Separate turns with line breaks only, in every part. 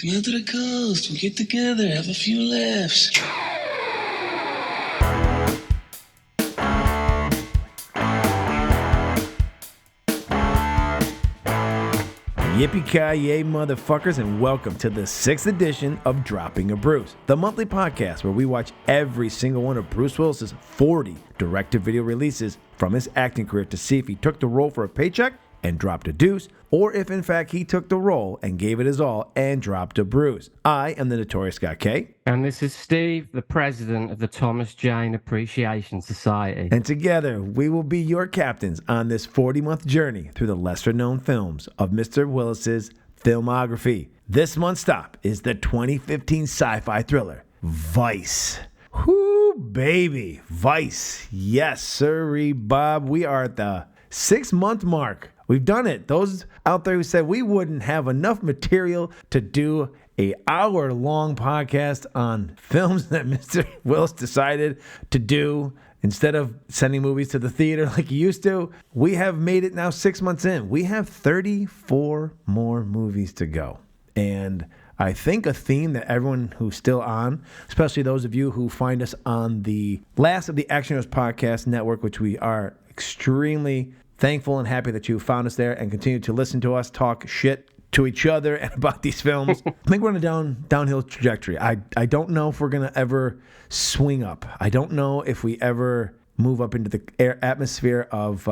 Come out to the coast, we'll get together, have a few laughs.
Yippee Ki-Yay Motherfuckers, and welcome to the 6th edition of Dropping a Bruce, the monthly podcast where we watch every single one of Bruce Willis's 40 direct-to-video releases from his acting career to see if he took the role for a paycheck and dropped a deuce, or if in fact he took the role and gave it his all and dropped a bruise. I am the notorious Scott K.
And this is Steve, the president of the Thomas Jane Appreciation Society.
And together, we will be your captains on this 40-month journey through the lesser-known films of Mr. Willis's filmography. This month's stop is the 2015 sci-fi thriller, Vice. Whoo, baby. Vice. Yes, sirree, Bob. We are at the 6-month mark. We've done it. Those out there who said we wouldn't have enough material to do an hour-long podcast on films that Mr. Willis decided to do instead of sending movies to the theater like he used to, we have made it now 6 months in. We have 34 more movies to go. And I think a theme that everyone who's still on, especially those of you who find us on the last of the Action Heroes Podcast Network, which we are extremely thankful and happy that you found us there and continue to listen to us talk shit to each other and about these films. I think we're on a downhill trajectory. I don't know if we're going to ever swing up. I don't know if we ever move up into the atmosphere of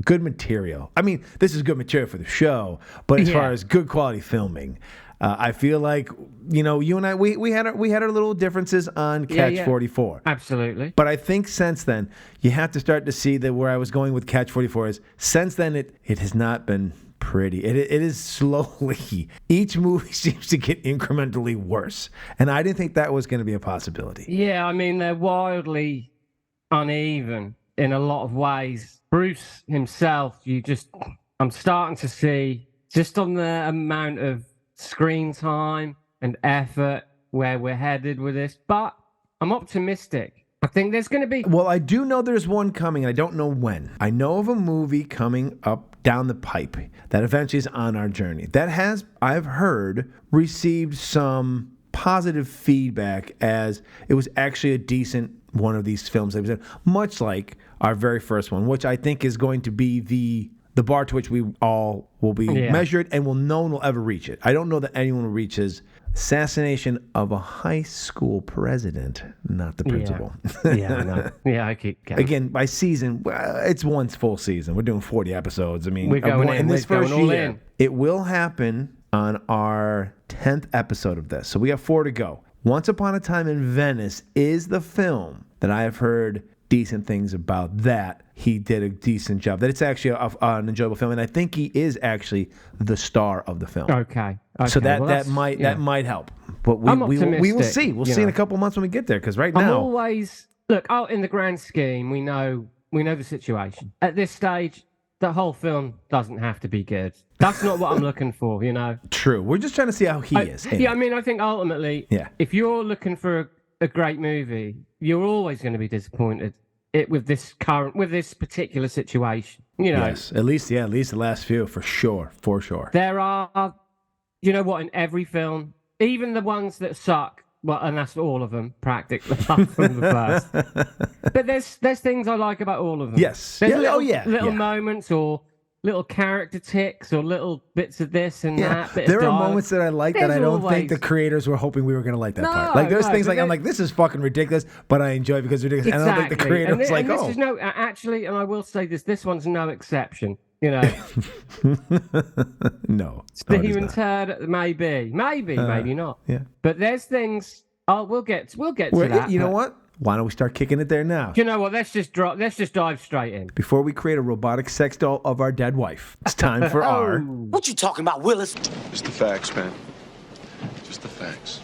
good material. I mean, this is good material for the show, but as far as good quality filming, I feel like, you know, you and I, we had our little differences on Catch 44.
Absolutely.
But I think since then, you have to start to see that where I was going with Catch 44 is, since then, it has not been pretty. It is slowly. Each movie seems to get incrementally worse. And I didn't think that was going to be a possibility.
Yeah, I mean, they're wildly uneven in a lot of ways. Bruce himself, I'm starting to see, just on the amount of screen time and effort where we're headed with this, but I'm optimistic. I think there's going to be...
Well, I do know there's one coming, and I don't know when. I know of a movie coming up down the pipe that eventually is on our journey that has, I've heard, received some positive feedback as it was actually a decent one of these films that was in, much like our very first one, which I think is going to be the bar to which we all will be measured, and no one will ever reach it. I don't know that anyone will reach his assassination of a high school president, not the principal.
Yeah, I know. Yeah, I keep counting.
Again, by season, it's one full season. We're doing 40 episodes. I mean,
we're going in
this first year.
In.
It will happen on our 10th episode of this. So we have 4 to go. Once Upon a Time in Venice is the film that I have heard decent things about. That he did a decent job, that it's actually an enjoyable film, and I think he is actually the star of the film.
Okay.
So that might help, but we will see. We'll see in a couple months when we get there, because right now,
I'm always out in the grand scheme. We know the situation at this stage. The whole film doesn't have to be good. That's not what I'm looking for, you know.
True. We're just trying to see how he is.
I mean, I think ultimately, if you're looking for a great movie, you're always going to be disappointed with this particular situation. You know.
Yes, at least the last few, for sure.
There are, you know what, in every film, even the ones that suck, well, and that's all of them practically, apart from the first. But there's things I like about all of them.
Yes.
There's little moments or little character ticks or little bits of this and that.
There are moments that I like that I don't think the creators were hoping we were going to like that part. Like there's things like I'm like, this is fucking ridiculous, but I enjoy it because it's ridiculous.
Exactly.
And I don't think the creator was like,
this is actually, and I will say this one's no exception. You know.
No.
Steven Turd, maybe not.
Yeah.
But there's things. Oh, we'll get to that.
You know what? Why don't we start kicking it there now?
You know what? Let's just dive straight in.
Before we create a robotic sex doll of our dead wife, it's time for our...
What you talking about, Willis?
Just the facts, man. Just the facts.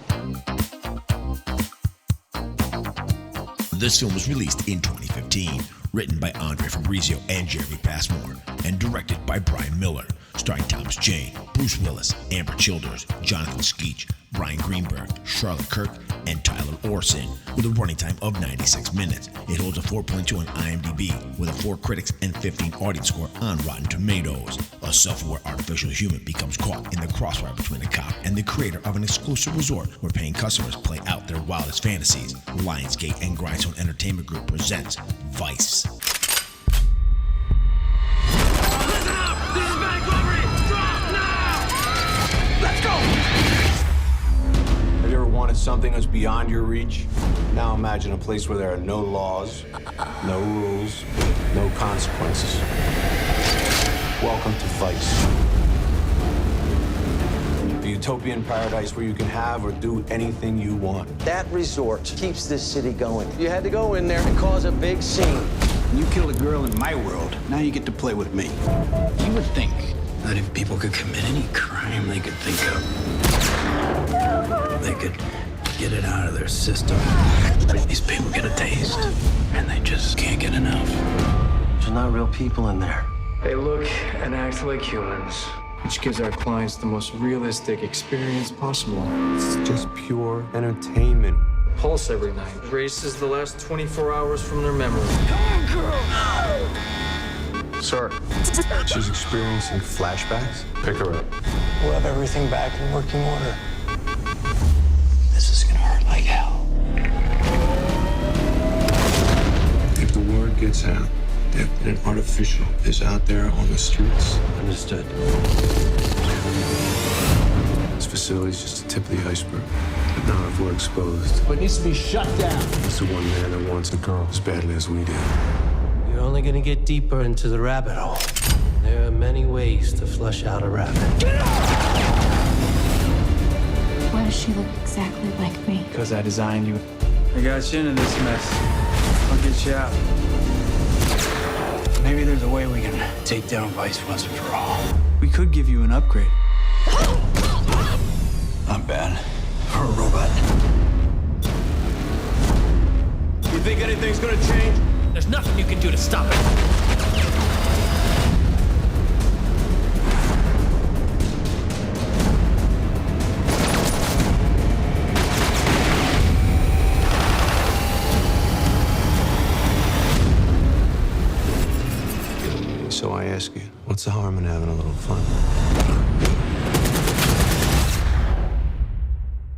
This film was released in 2015, written by Andre Fabrizio and Jeremy Passmore, and directed by Brian Miller, starring Thomas Jane, Bruce Willis, Amber Childers, Jonathan Skeech, Brian Greenberg, Charlotte Kirk, and Tyler Orson, with a running time of 96 minutes. It holds a 4.2 on IMDb, with a 4 critics and 15 audience score on Rotten Tomatoes. A self-aware artificial human becomes caught in the crossfire between a cop and the creator of an exclusive resort where paying customers play out their wildest fantasies. Lionsgate and Grindstone Entertainment Group presents Vice.
Have you ever wanted something that's beyond your reach? Now imagine a place where there are no laws, no rules, no consequences. Welcome to Vice. A utopian paradise where you can have or do anything you want.
That resort keeps this city going. You had to go in there and cause a big scene.
You killed a girl in my world. Now you get to play with me. You would think that if people could commit any crime they could think of, they could get it out of their system. These people get a taste, and they just can't get enough.
There's not real people in there.
They look and act like humans, which gives our clients the most realistic experience possible.
It's just pure entertainment.
Pulse every night. Races the last 24 hours from their memory.
Sir, she's experiencing flashbacks. Pick her up.
We'll have everything back in working order.
This is gonna hurt like hell.
If the word gets out that an artificial is out there on the streets,
Understood.
this facility's just the tip of the iceberg. But now if we're exposed,
It needs to be shut down.
it's the one man that wants a girl as badly as we do.
You're only gonna get deeper into the rabbit hole. There are many ways to flush out a rabbit.
Why does she look exactly like me?
Because I designed you. I got you into this mess. I'll get you out.
Maybe there's a way we can take down Vice once and for all. We could give you an upgrade. Not bad for a robot.
You think anything's gonna change?
There's nothing you can do to stop it.
So I ask you, what's the harm in having a little fun?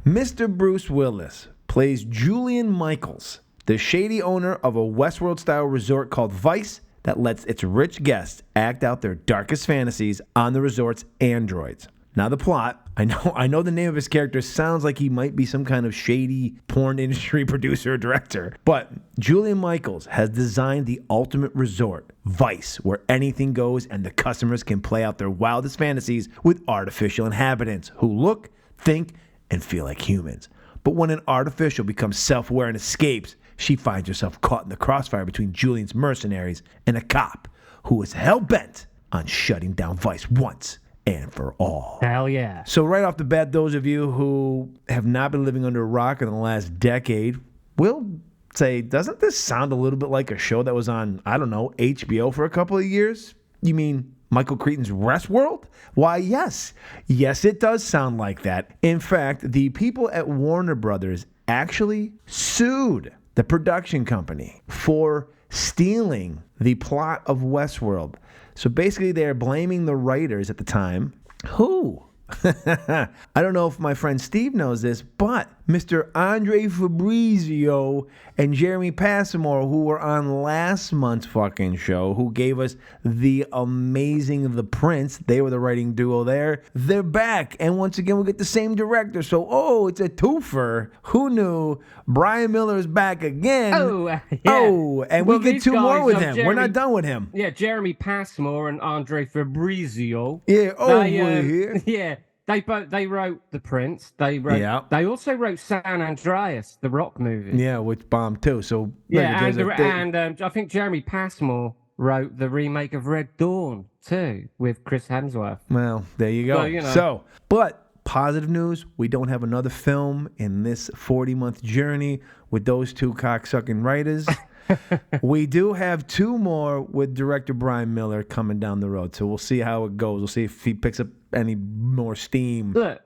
Mr. Bruce Willis plays Julian Michaels, the shady owner of a Westworld-style resort called Vice that lets its rich guests act out their darkest fantasies on the resort's androids. Now the plot, I know the name of his character sounds like he might be some kind of shady porn industry producer or director, but Julian Michaels has designed the ultimate resort, Vice, where anything goes and the customers can play out their wildest fantasies with artificial inhabitants who look, think, and feel like humans. But when an artificial becomes self-aware and escapes, she finds herself caught in the crossfire between Julian's mercenaries and a cop who is hell-bent on shutting down Vice once and for all.
Hell yeah.
So right off the bat, those of you who have not been living under a rock in the last decade will say, doesn't this sound a little bit like a show that was on, I don't know, HBO for a couple of years? You mean Michael Crichton's Westworld? Why, yes. Yes, it does sound like that. In fact, the people at Warner Brothers actually sued the production company for stealing the plot of Westworld. So basically, they're blaming the writers at the time. Who? I don't know if my friend Steve knows this, but Mr. Andre Fabrizio and Jeremy Passamore, who were on last month's fucking show, who gave us the amazing The Prince, they were the writing duo there. They're back, and once again, we get the same director. So, it's a twofer. Who knew? Brian Miller is back again.
Oh, yeah.
Oh, and
Well,
we get
these
two more
guys,
with him. We're not done with him.
Yeah, Jeremy Passmore and Andre Fabrizio.
Yeah, over here.
Yeah, they wrote The Prince. They also wrote San Andreas, the rock movie.
Yeah, which bombed too. So
yeah, and I think Jeremy Passmore wrote the remake of Red Dawn too with Chris Hemsworth.
Well, there you go.
Well,
So, but positive news, we don't have another film in this 40-month journey with those two cocksucking writers. We do have two more with director Brian Miller coming down the road. So we'll see how it goes. We'll see if he picks up any more steam.
Look,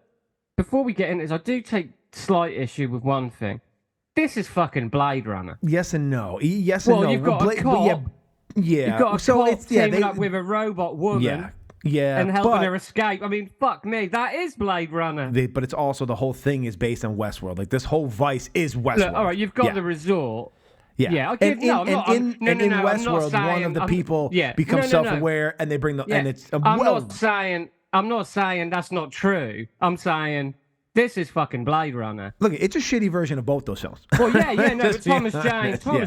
before we get into this, I do take slight issue with one thing. This is fucking Blade Runner.
Yes and no. Yes and no.
Well, you've got a cop.
Yeah.
You've got a
so
cop
it's
teaming up with a robot woman.
Yeah.
And helping her escape. I mean, fuck me. That is Blade Runner.
But it's also the whole thing is based on Westworld. Like, this whole Vice is Westworld.
Look, all right, you've got the resort.
Yeah.
I'll give,
in Westworld, one of the people becomes self-aware and they bring the... And it's...
I'm not saying that's not true. I'm saying... This is fucking Blade Runner.
Look, it's a shitty version of both those films.
Well, but Thomas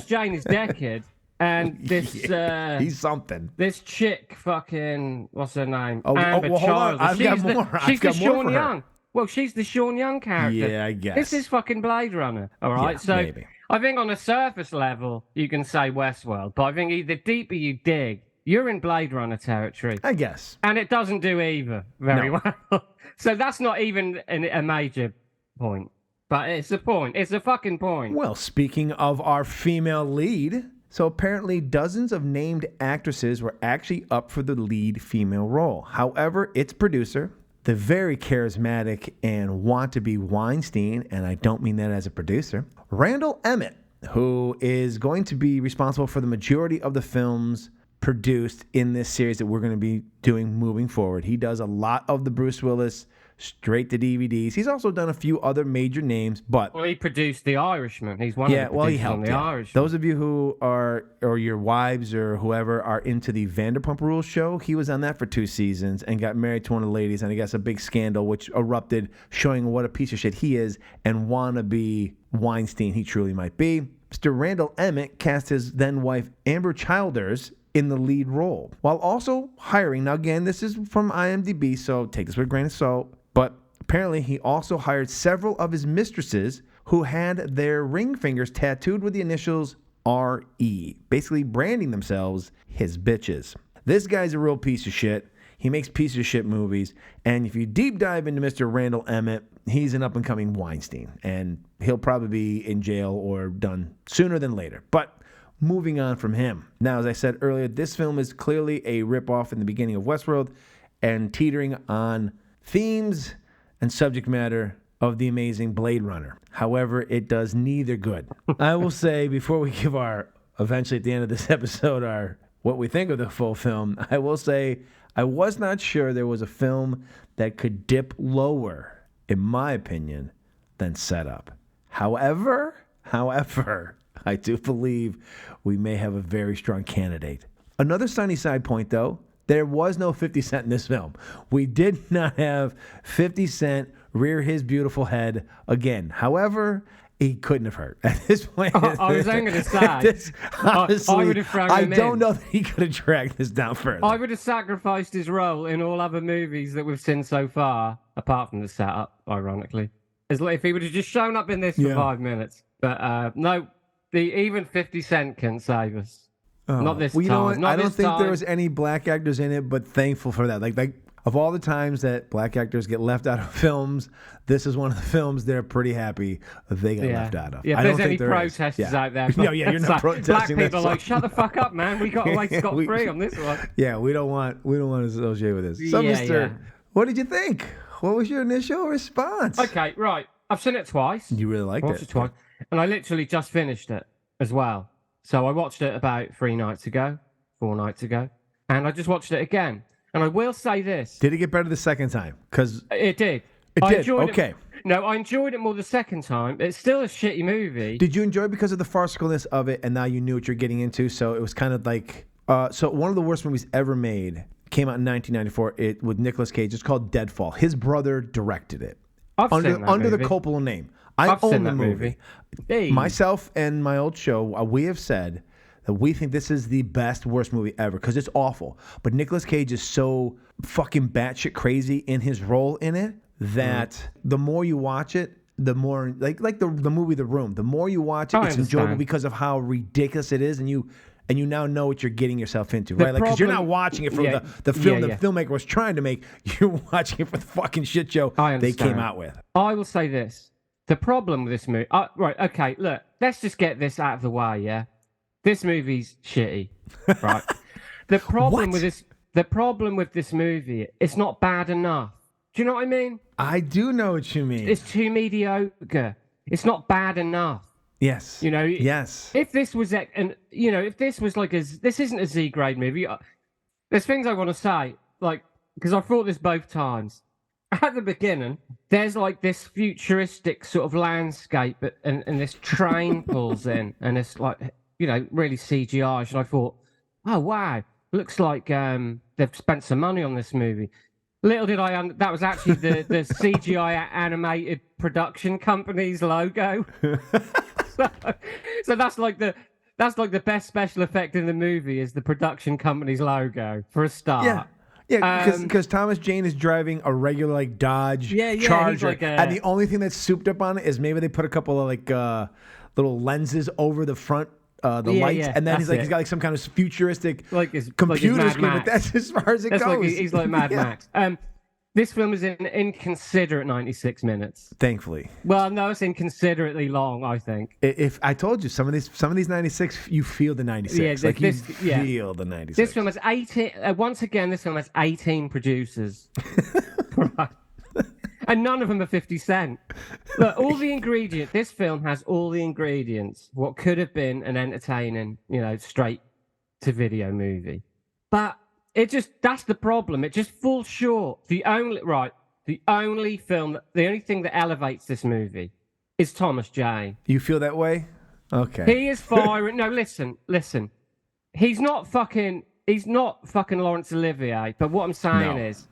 Jane is Deckard, and this
he's something.
This chick, fucking what's her name?
Amber Child. I've got more.
She's the Sean Young. Well, she's the Sean Young character.
Yeah, I guess.
This is fucking Blade Runner. All right, so
maybe.
I think on a surface level you can say Westworld, but I think the deeper you dig, you're in Blade Runner territory.
I guess.
And it doesn't do either very well. So that's not even a major point. But it's a point. It's a fucking point.
Well, speaking of our female lead, so apparently dozens of named actresses were actually up for the lead female role. However, its producer, the very charismatic and want-to-be Weinstein, and I don't mean that as a producer, Randall Emmett, who is going to be responsible for the majority of the films produced in this series that we're going to be doing moving forward. He does a lot of the Bruce Willis straight to DVDs. He's also done a few other major names, but...
Well, he produced The Irishman. He's one of the producers on The Irishman.
Those of you who are, or your wives or whoever, are into the Vanderpump Rules show, he was on that for 2 seasons and got married to one of the ladies, and I guess a big scandal which erupted, showing what a piece of shit he is and wannabe Weinstein he truly might be. Mr. Randall Emmett cast his then-wife Amber Childers in the lead role, while also hiring, now again, this is from IMDb, so take this with a grain of salt, but apparently he also hired several of his mistresses who had their ring fingers tattooed with the initials R.E., basically branding themselves his bitches. This guy's a real piece of shit. He makes piece of shit movies, and if you deep dive into Mr. Randall Emmett, he's an up-and-coming Weinstein, and he'll probably be in jail or done sooner than later. But moving on from him. Now, as I said earlier, this film is clearly a ripoff in the beginning of Westworld and teetering on themes and subject matter of the amazing Blade Runner. However, it does neither good. I will say, before we give eventually at the end of this episode, what we think of the full film, I will say I was not sure there was a film that could dip lower, in my opinion, than Setup. However, I do believe we may have a very strong candidate. Another sunny side point, though, there was no 50 Cent in this film. We did not have 50 Cent rear his beautiful head again. However, he couldn't have hurt. At this point,
I was going to say,
honestly,
I would have thrown him
I don't know that he could have dragged this down further.
I would have sacrificed his role in all other movies that we've seen so far, apart from the setup, ironically. If he would have just shown up in this for 5 minutes. But no, even 50 Cent can save us. Not this time.
You know what? I don't think there was any black actors in it, but thankful for that. Like of all the times that black actors get left out of films, this is one of the films they're pretty happy they got left out of.
Yeah, if there's any protesters out there.
No, you're not protesting.
Black people are like, shut the fuck up, man. We got away scot-free on this one.
Yeah, we don't want to associate with this. So, what did you think? What was your initial response?
Okay, right. I've seen it twice.
You really liked it?
Watched it twice. And I literally just finished it as well. So I watched it about 4 nights ago. And I just watched it again. And I will say this.
Did it get better the second time? Because
it did.
It did? Okay.
No, I enjoyed it more the second time. It's still a shitty movie.
Did you enjoy it because of the farcicalness of it and now you knew what you're getting into? So it was kind of like... so one of the worst movies ever made came out in 1994 with Nicolas Cage. It's called Deadfall. His brother directed it. Under the Coppola name. I own the movie.
Hey.
Myself and my old show, we have said that we think this is the best, worst movie ever because it's awful. But Nicolas Cage is so fucking batshit crazy in his role in it that the more you watch it, the more like the movie The Room. The more you watch it, it's enjoyable because of how ridiculous it is, and you now know what you're getting yourself into, right? Like, because you're not watching it from the film the filmmaker was trying to make. You're watching it for the fucking shit show they came out with.
I will say this. The problem with this movie... right, okay, look. Let's just get this out of the way, yeah? This movie's shitty, right? The problem with this movie, it's not bad enough. Do you know what I mean?
I do know what you mean.
It's too mediocre. It's not bad enough.
Yes.
You know.
Yes.
If this was if this was like this isn't a Z grade movie. There's things I want to say, like, because I thought this both times. At the beginning, there's like this futuristic sort of landscape, and this train pulls in, and it's like, really CGI. And I thought, oh wow, looks like they've spent some money on this movie. Little did I that was actually the CGI animated production company's logo. so that's like the best special effect in the movie is the production company's logo for a start.
Yeah. Yeah, because Thomas Jane is driving a regular like Dodge Charger,
like
and the only thing that's souped up on it is maybe they put a couple of like little lenses over the front, lights, and then he's got like some kind of futuristic computer screen. But that's as far as it goes.
Like he's like Mad Max. This film is in inconsiderate 96 minutes.
Thankfully.
Well, no, it's inconsiderately long, I think.
If I told you some of these 96, you feel the 96.
Yeah,
you feel the 96.
This film has 18. Once again, this film has 18 producers, right? And none of them are 50 Cent. Look, all the ingredients. This film has all the ingredients. What could have been an entertaining, straight to video movie, but. That's the problem. It just falls short. The only thing that elevates this movie is Thomas Jane.
You feel that way? Okay.
He is firing. No, listen. He's not fucking Laurence Olivier. But what I'm saying is,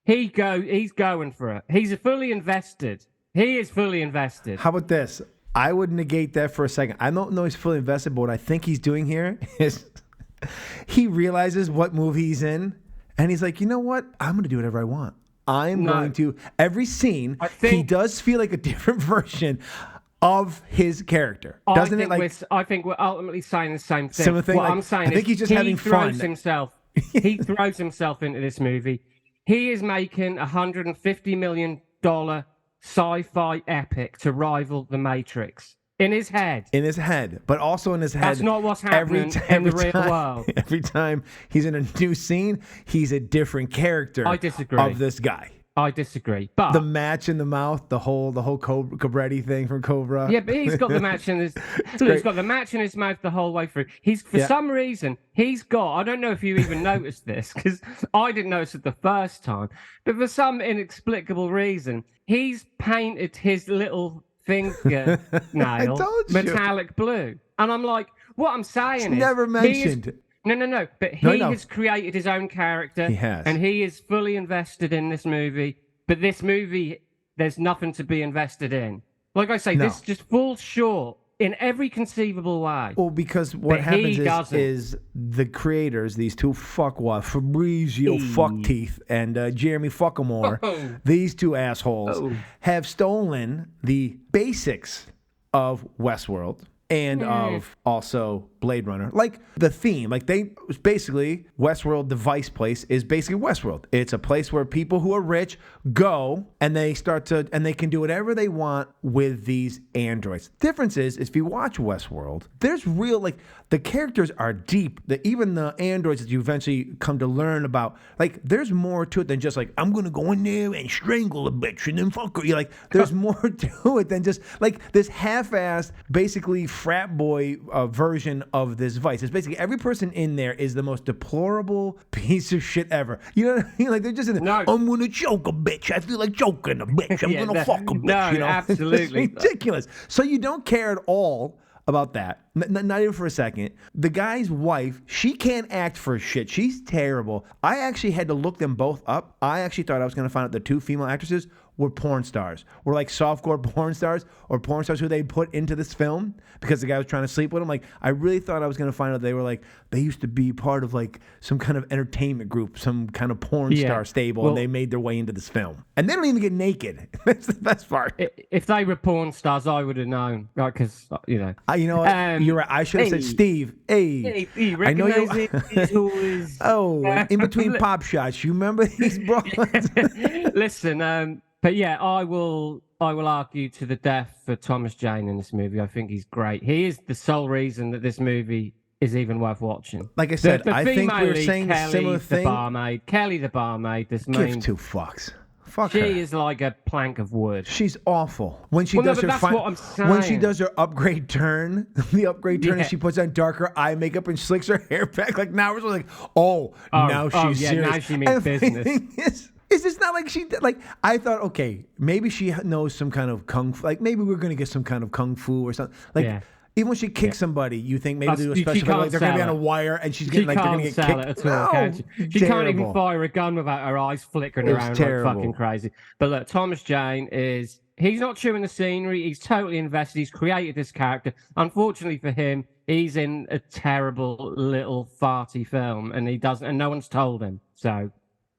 he's going for it. He's fully invested. He is fully invested.
How about this? I would negate that for a second. I don't know he's fully invested, but what I think he's doing here is. He realizes what movie he's in, and he's like, you know what? I'm going to do whatever I want. I'm going to... Every scene, he does feel like a different version of his character. Doesn't it?
I think we're ultimately saying the same thing.
Similar thing.
What I'm saying
I think he's just having fun.
He throws himself into this movie. He is making $150 million sci-fi epic to rival The Matrix. In his head.
But also in his head.
That's not what's happening in the real world.
Every time he's in a new scene, he's a different character.
I disagree.
Of this guy.
I disagree. But
the match in the mouth, the whole Cabretti thing from Cobra.
Yeah, but he's got the match in his. He's got the match in his mouth the whole way through. For some reason, he's got. I don't know if you even noticed this because I didn't notice it the first time. But for some inexplicable reason, he's painted his little fingernail metallic blue, and I'm like, what I'm saying is
never mentioned.
No. But he has created his own character.
He has,
and he is fully invested in this movie. But this movie, there's nothing to be invested in. Like I say, this just falls short in every conceivable way.
Well, because what happens is the creators, these two fuckwads, Fabrizio Fuckteeth and Jeremy Fuckamore, these two assholes, have stolen the basics of Westworld and of also Blade Runner. Like the theme, like basically Westworld, the Vice place is basically Westworld. It's a place where people who are rich go and they can do whatever they want with these androids. Difference is if you watch Westworld, there's real, like the characters are deep. Even the androids that you eventually come to learn about, like there's more to it than just like, I'm going to go in there and strangle a bitch and then fuck her. You're like, there's more to it than just like this half-assed, basically frat boy version of this Vice. It's basically every person in there is the most deplorable piece of shit ever. You know what I mean? Like they're just in there, I'm gonna choke a bitch. I feel like choking a bitch. I'm gonna fuck a bitch.
No, absolutely.
It's ridiculous. So you don't care at all about that. Not even for a second. The guy's wife, she can't act for shit. She's terrible. I actually had to look them both up. I actually thought I was going to find out the two female actresses were porn stars, were like softcore porn stars or porn stars who they put into this film because the guy was trying to sleep with them. Like, I really thought I was going to find out they were like, they used to be part of like some kind of entertainment group, some kind of porn star stable, and they made their way into this film. And they don't even get naked. That's the best part.
If they were porn stars, I would have known, right? Because, you know.
You're right. I should have said, Steve, hey I know you. In between pop shots, you remember these broads?
Listen, but yeah, I will argue to the death for Thomas Jane in this movie. I think he's great. He is the sole reason that this movie is even worth watching.
Like I said, I think we were saying a similar thing.
Kelly the barmaid. This main.
Give two fucks. Fuck her.
She is like a plank of wood.
She's awful. When she
Well, no,
does
but
her
that's what I'm saying.
when she does her upgrade turn, the upgrade turn,
Yeah.
and she puts on darker eye makeup and slicks her hair back. Like now we're like, now she's
yeah,
serious.
now she means
And the
business.
thing is this not like she like? I thought, okay, maybe she knows some kind of kung fu. Like maybe we're gonna get some kind of kung fu or something. Like.
Yeah.
Even when she kicks somebody, you think maybe they do a
She
special effect,
can't
like they're going to be on
sell
a
it.
wire and she's
She
getting like they're going
can't
to get
sell
kicked.
it at all, can she? She can't even
Terrible.
fire a gun without her eyes flickering
It was
around
terrible.
like fucking crazy. But look, Thomas Jane he's not chewing the scenery. He's totally invested. He's created this character. Unfortunately for him, he's in a terrible little farty film, and no one's told him. So,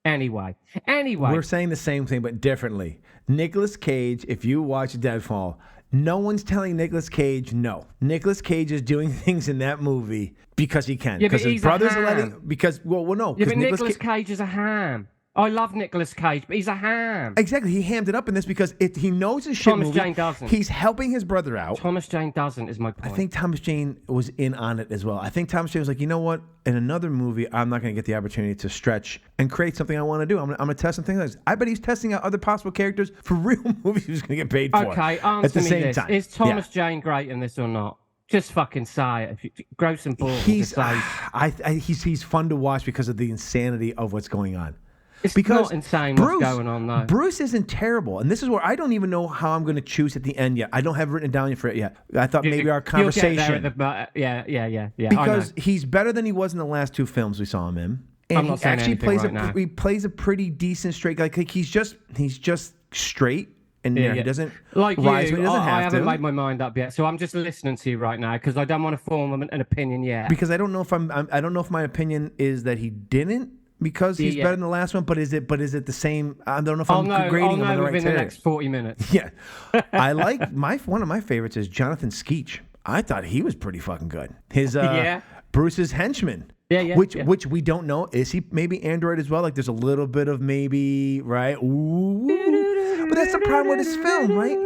anyway,
We're saying the same thing but differently. Nicolas Cage, if you watch Deadfall, no one's telling Nicolas Cage no. Nicolas Cage is doing things in that movie because he can.
Yeah, but
Because his
he's a
brothers are
ham.
letting. Because no.
Yeah, but
Nicolas
Nicolas Cage is a ham. I love Nicolas Cage, but he's a ham.
Exactly, he hammed it up in this because he knows his shit
Thomas
movie.
Jane doesn't.
He's helping his brother out.
Thomas Jane doesn't, is my point.
I think Thomas Jane was in on it as well. I think Thomas Jane was like, you know what? In another movie, I'm not going to get the opportunity to stretch and create something I want to do. I'm going to test some things like this. I bet he's testing out other possible characters for real movies he's going to get paid for.
Okay, answer
at the
me
same
this.
time.
Is Thomas Jane great in this or not? Just fucking say it. If you grow some balls.
He's
and say,
he's fun to watch because of the insanity of what's going on.
it's
Because
not insane
Bruce,
what's going on though.
Bruce isn't terrible, and this is where I don't even know how I'm going to choose at the end yet. I don't have it written down for it yet. I thought maybe our conversation.
You'll get there at yeah.
Because he's better than he was in the last two films we saw him in. And
I'm not
he
saying
actually
anything
plays
right now.
he plays a pretty decent straight guy. Like he's just straight and he doesn't
like
rise
you,
when he doesn't
I
have
haven't
to.
made my mind up yet, so I'm just listening to you right now because I don't want to form an opinion yet.
Because I don't know if I don't know if my opinion is that he didn't because he's better than the last one, but is it the same? I don't know if I'm grading him on the right
within the next 40 minutes.
Yeah. I like one of my favorites is Jonathan Skeech. I thought he was pretty fucking good. His Bruce's henchman. Which we don't know. Is he maybe android as well? Like there's a little bit of maybe, right? Ooh. But that's the problem with this film, right?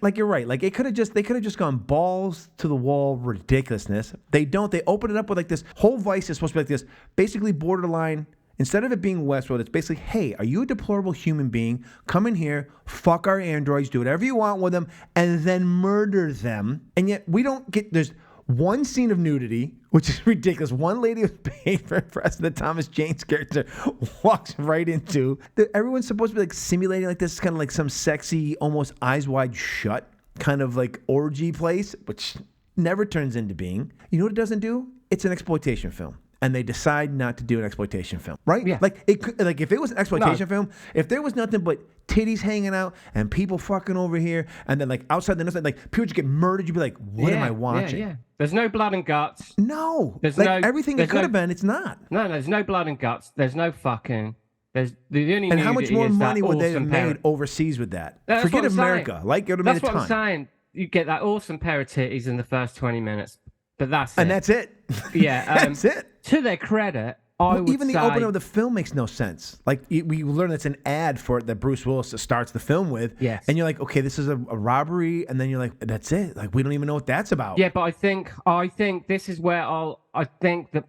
Like you're right. Like they could have just gone balls to the wall ridiculousness. They don't. They open it up with like this whole Vice is supposed to be like this, basically borderline. Instead of it being Westworld, it's basically, hey, are you a deplorable human being? Come in here, fuck our androids, do whatever you want with them, and then murder them. And yet we don't get, there's one scene of nudity, which is ridiculous. One lady was paid for that Thomas Jane's character walks right into. Everyone's supposed to be like simulating like this kind of like some sexy, almost eyes wide shut kind of like orgy place, which never turns into being. You know what it doesn't do? It's an exploitation film. And they decide not to do an exploitation film, right?
Yeah.
Like it could, like if it was an exploitation film, if there was nothing but titties hanging out and people fucking over here, and then like outside the nothing, like people just get murdered, you'd be like, what am I watching?
Yeah. There's no blood and guts.
No,
There's
like everything it could have been, it's not.
No, there's no blood and guts. There's no fucking. There's the only.
And how much
nudity
more
is that
money would they have
awesome
made
pair-
overseas with that?
That's
Forget
what I'm
America,
saying.
like it would have made a
That's what
ton.
I'm saying. You get that awesome pair of titties in the first 20 minutes, but that's it.
And that's it.
Yeah,
that's it.
To their credit, I would
even
say,
the opening of the film makes no sense. Like we learn it's an ad for it that Bruce Willis starts the film with.
Yes.
And you're like, okay, this is a robbery, and then you're like, that's it. Like we don't even know what that's about.
Yeah, but I think this is where I think that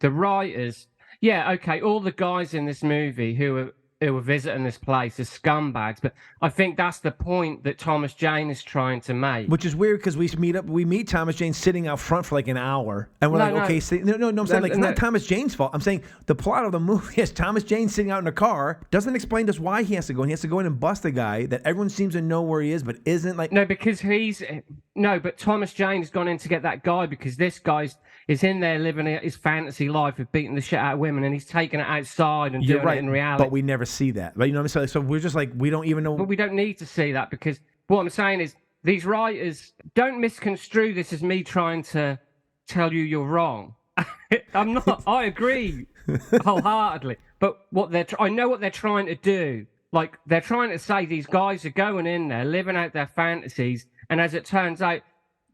the writers. Yeah, okay, all the guys in this movie who are visiting this place are scumbags, but I think that's the point that Thomas Jane is trying to make.
Which is weird because we meet Thomas Jane sitting out front for like an hour, and we're okay, I'm saying like it's not Thomas Jane's fault. I'm saying the plot of the movie is Thomas Jane sitting out in a car, doesn't explain to us why he has to go, and he has to go in and bust a guy that everyone seems to know where he is, but isn't like.
No, because but Thomas Jane has gone in to get that guy because this guy's is in there living his fantasy life of beating the shit out of women, and he's taking it outside and doing it in reality.
But we never see that. But you know what I'm saying? So we're just like, we don't even know.
But we don't need to see that because what I'm saying is these writers don't misconstrue this as me trying to tell you you're wrong. I'm not. I agree wholeheartedly. But I know what they're trying to do. Like they're trying to say these guys are going in there, living out their fantasies, and as it turns out,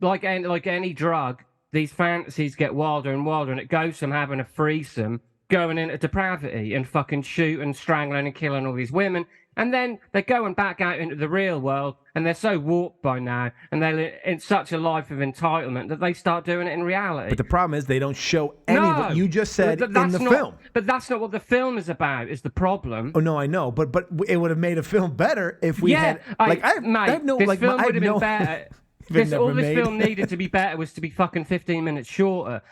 like any drug, these fantasies get wilder and wilder, and it goes from having a threesome going into depravity and fucking shooting, strangling, and killing all these women. And then they're going back out into the real world and they're so warped by now, and they're in such a life of entitlement that they start doing it in reality.
But the problem is they don't show any of what you just said in the film.
But that's not what the film is about, is the problem.
Oh, no, I know. But it would have made a film better if we had...
This film would have been better. All this film needed to be better was to be fucking 15 minutes shorter.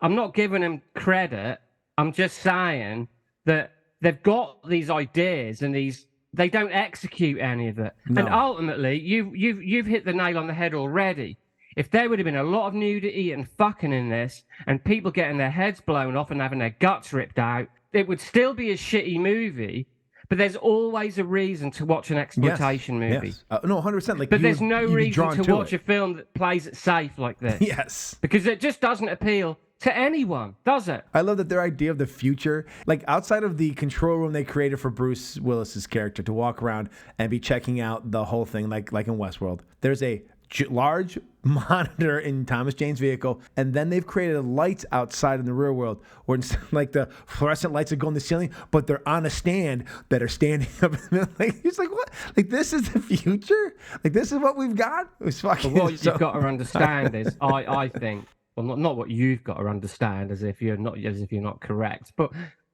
I'm not giving them credit. I'm just saying that they've got these ideas and they don't execute any of it. No. And ultimately, you've hit the nail on the head already. If there would have been a lot of nudity and fucking in this, and people getting their heads blown off and having their guts ripped out, it would still be a shitty movie. But there's always a reason to watch an exploitation movie.
Yes. No, 100%.
But there's no reason to watch a film that plays it safe like this.
Yes.
Because it just doesn't appeal to anyone, does it?
I love that their idea of the future, like outside of the control room they created for Bruce Willis's character to walk around and be checking out the whole thing, like in Westworld, there's a large monitor in Thomas Jane's vehicle, and then they've created lights outside in the real world where it's like the fluorescent lights that go in the ceiling, but they're on a stand that are standing up. Like he's like, what? Like this is the future? Like this is what we've got? It's fucking.
But what you've got to understand is, I think, well, not what you've got to understand, as if you're not correct, but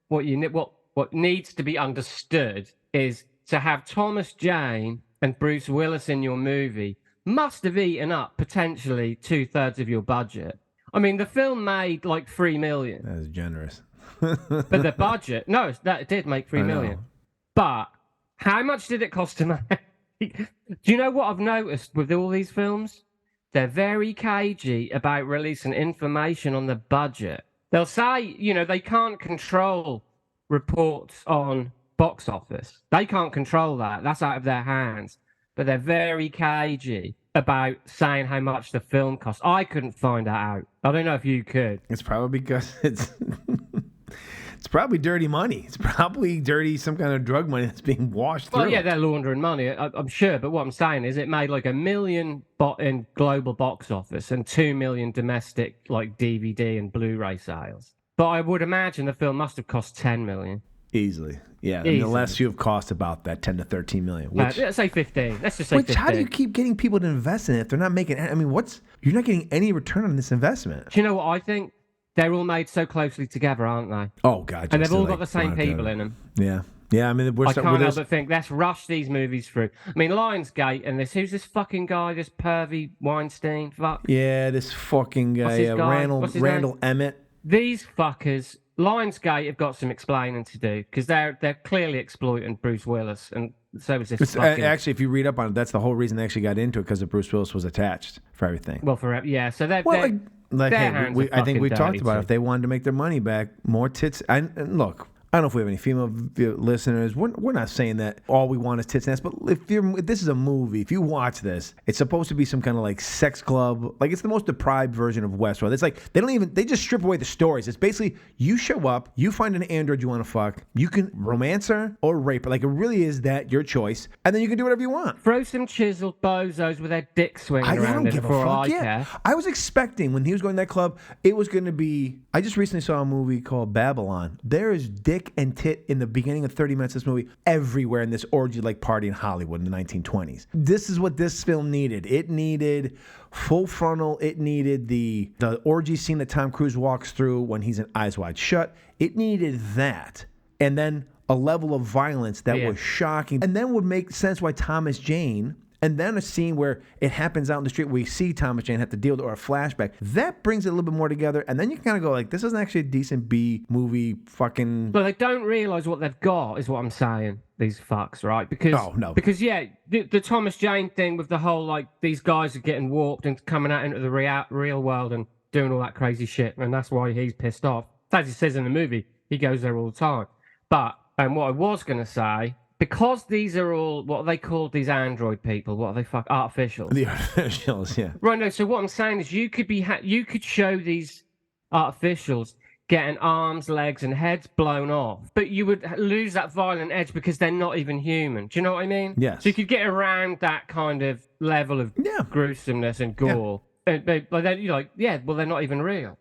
what needs to be understood is to have Thomas Jane and Bruce Willis in your movie must have eaten up potentially 2/3 of your budget. I mean, the film made like $3 million.
That is generous.
But the budget, it did make $3 million. But how much did it cost to make? Do you know what I've noticed with all these films? They're very cagey about releasing information on the budget. They'll say, they can't control reports on box office. They can't control that. That's out of their hands. But they're very cagey about saying how much the film costs. I couldn't find that out. I don't know if you could.
It's probably because it's probably dirty money. It's probably dirty, some kind of drug money that's being washed through.
Well, yeah, they're laundering money, I'm sure. But what I'm saying is it made like $1 million in global box office and $2 million domestic like DVD and Blu-ray sales. But I would imagine the film must have cost $10 million.
Easily. Yeah, and the less you have cost about that 10 to 13 million. Which,
let's say 15. Let's just say 15.
How do you keep getting people to invest in it if they're not making? I mean, you're not getting any return on this investment.
Do you know what I think? They're all made so closely together, aren't they?
Oh God!
And they've all got the same people in them.
Yeah, yeah. I mean,
I can't help but think, let's rush these movies through. I mean, Lionsgate and who's this fucking guy? This pervy Weinstein? Fuck.
Yeah, this fucking guy, Randall Emmett.
These fuckers. Lionsgate have got some explaining to do because they're clearly exploiting Bruce Willis, and so is this.
Actually, if you read up on it, that's the whole reason they actually got into it, because Bruce Willis was attached for everything.
Well, so they're
I think we talked about it. If they wanted to make their money back, more tits. And look, I don't know if we have any female listeners. We're not saying that all we want is tits and ass, but if this is a movie, if you watch this, it's supposed to be some kind of like sex club. Like it's the most deprived version of Westworld. It's like they just strip away the stories. It's basically you show up, you find an android you want to fuck, you can romance her or rape her. Like it really is that your choice, and then you can do whatever you want.
Throw some chiseled bozos with their dick swinging around. I don't give a fuck.
Yeah. I was expecting when he was going to that club, it was going to be. I just recently saw a movie called Babylon. There is dick and tit in the beginning of 30 minutes of this movie everywhere in this orgy-like party in Hollywood in the 1920s. This is what this film needed. It needed full frontal. It needed the orgy scene that Tom Cruise walks through when he's in Eyes Wide Shut. It needed that. And then a level of violence that was shocking. And then would make sense why Thomas Jane... And then a scene where it happens out in the street, we see Thomas Jane have to deal with, or a flashback. That brings it a little bit more together. And then you kind of go like, this isn't actually a decent B movie fucking...
But they don't realize what they've got, is what I'm saying, these fucks, right? Because, Because, the Thomas Jane thing with the whole, like, these guys are getting warped and coming out into the real world and doing all that crazy shit. And that's why he's pissed off. As he says in the movie, he goes there all the time. But, and what I was going to say... Because these are all, what are they called, these android people? What are they, artificials?
The artificials, yeah.
Right, no, so what I'm saying is you could show these artificials getting arms, legs, and heads blown off, but you would lose that violent edge because they're not even human. Do you know what I mean?
Yes.
So you could get around that kind of level of gruesomeness and gore. Yeah. But they're not even real,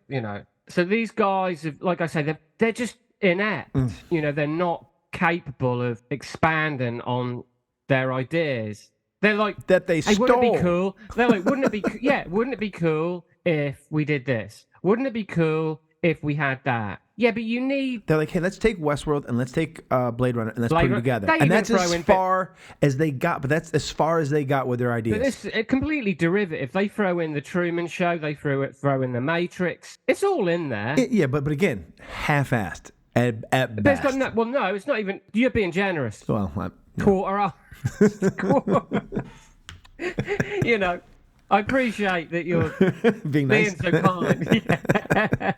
So these guys, like I say, they're just inept. They're not capable of expanding on their ideas. They're like
that they
hey,
stole.
Wouldn't it be cool? They're like, wouldn't it be? Yeah, wouldn't it be cool if we did this? Wouldn't it be cool if we had that? Yeah, but you need.
They're like, hey, let's take Westworld and let's take Blade Runner and let's put them together.
They
And
even
that's
throw
as
in
far as they got. But that's as far as they got with their ideas.
But it's completely derivative. They throw in the Truman Show. They throw in the Matrix. It's all in there.
Yeah, but again, half-assed at
But
best.
it's got no, it's not even. You're being generous.
Well, no.
Quarter up. You know, I appreciate that you're
being nice.
so kind. Yeah.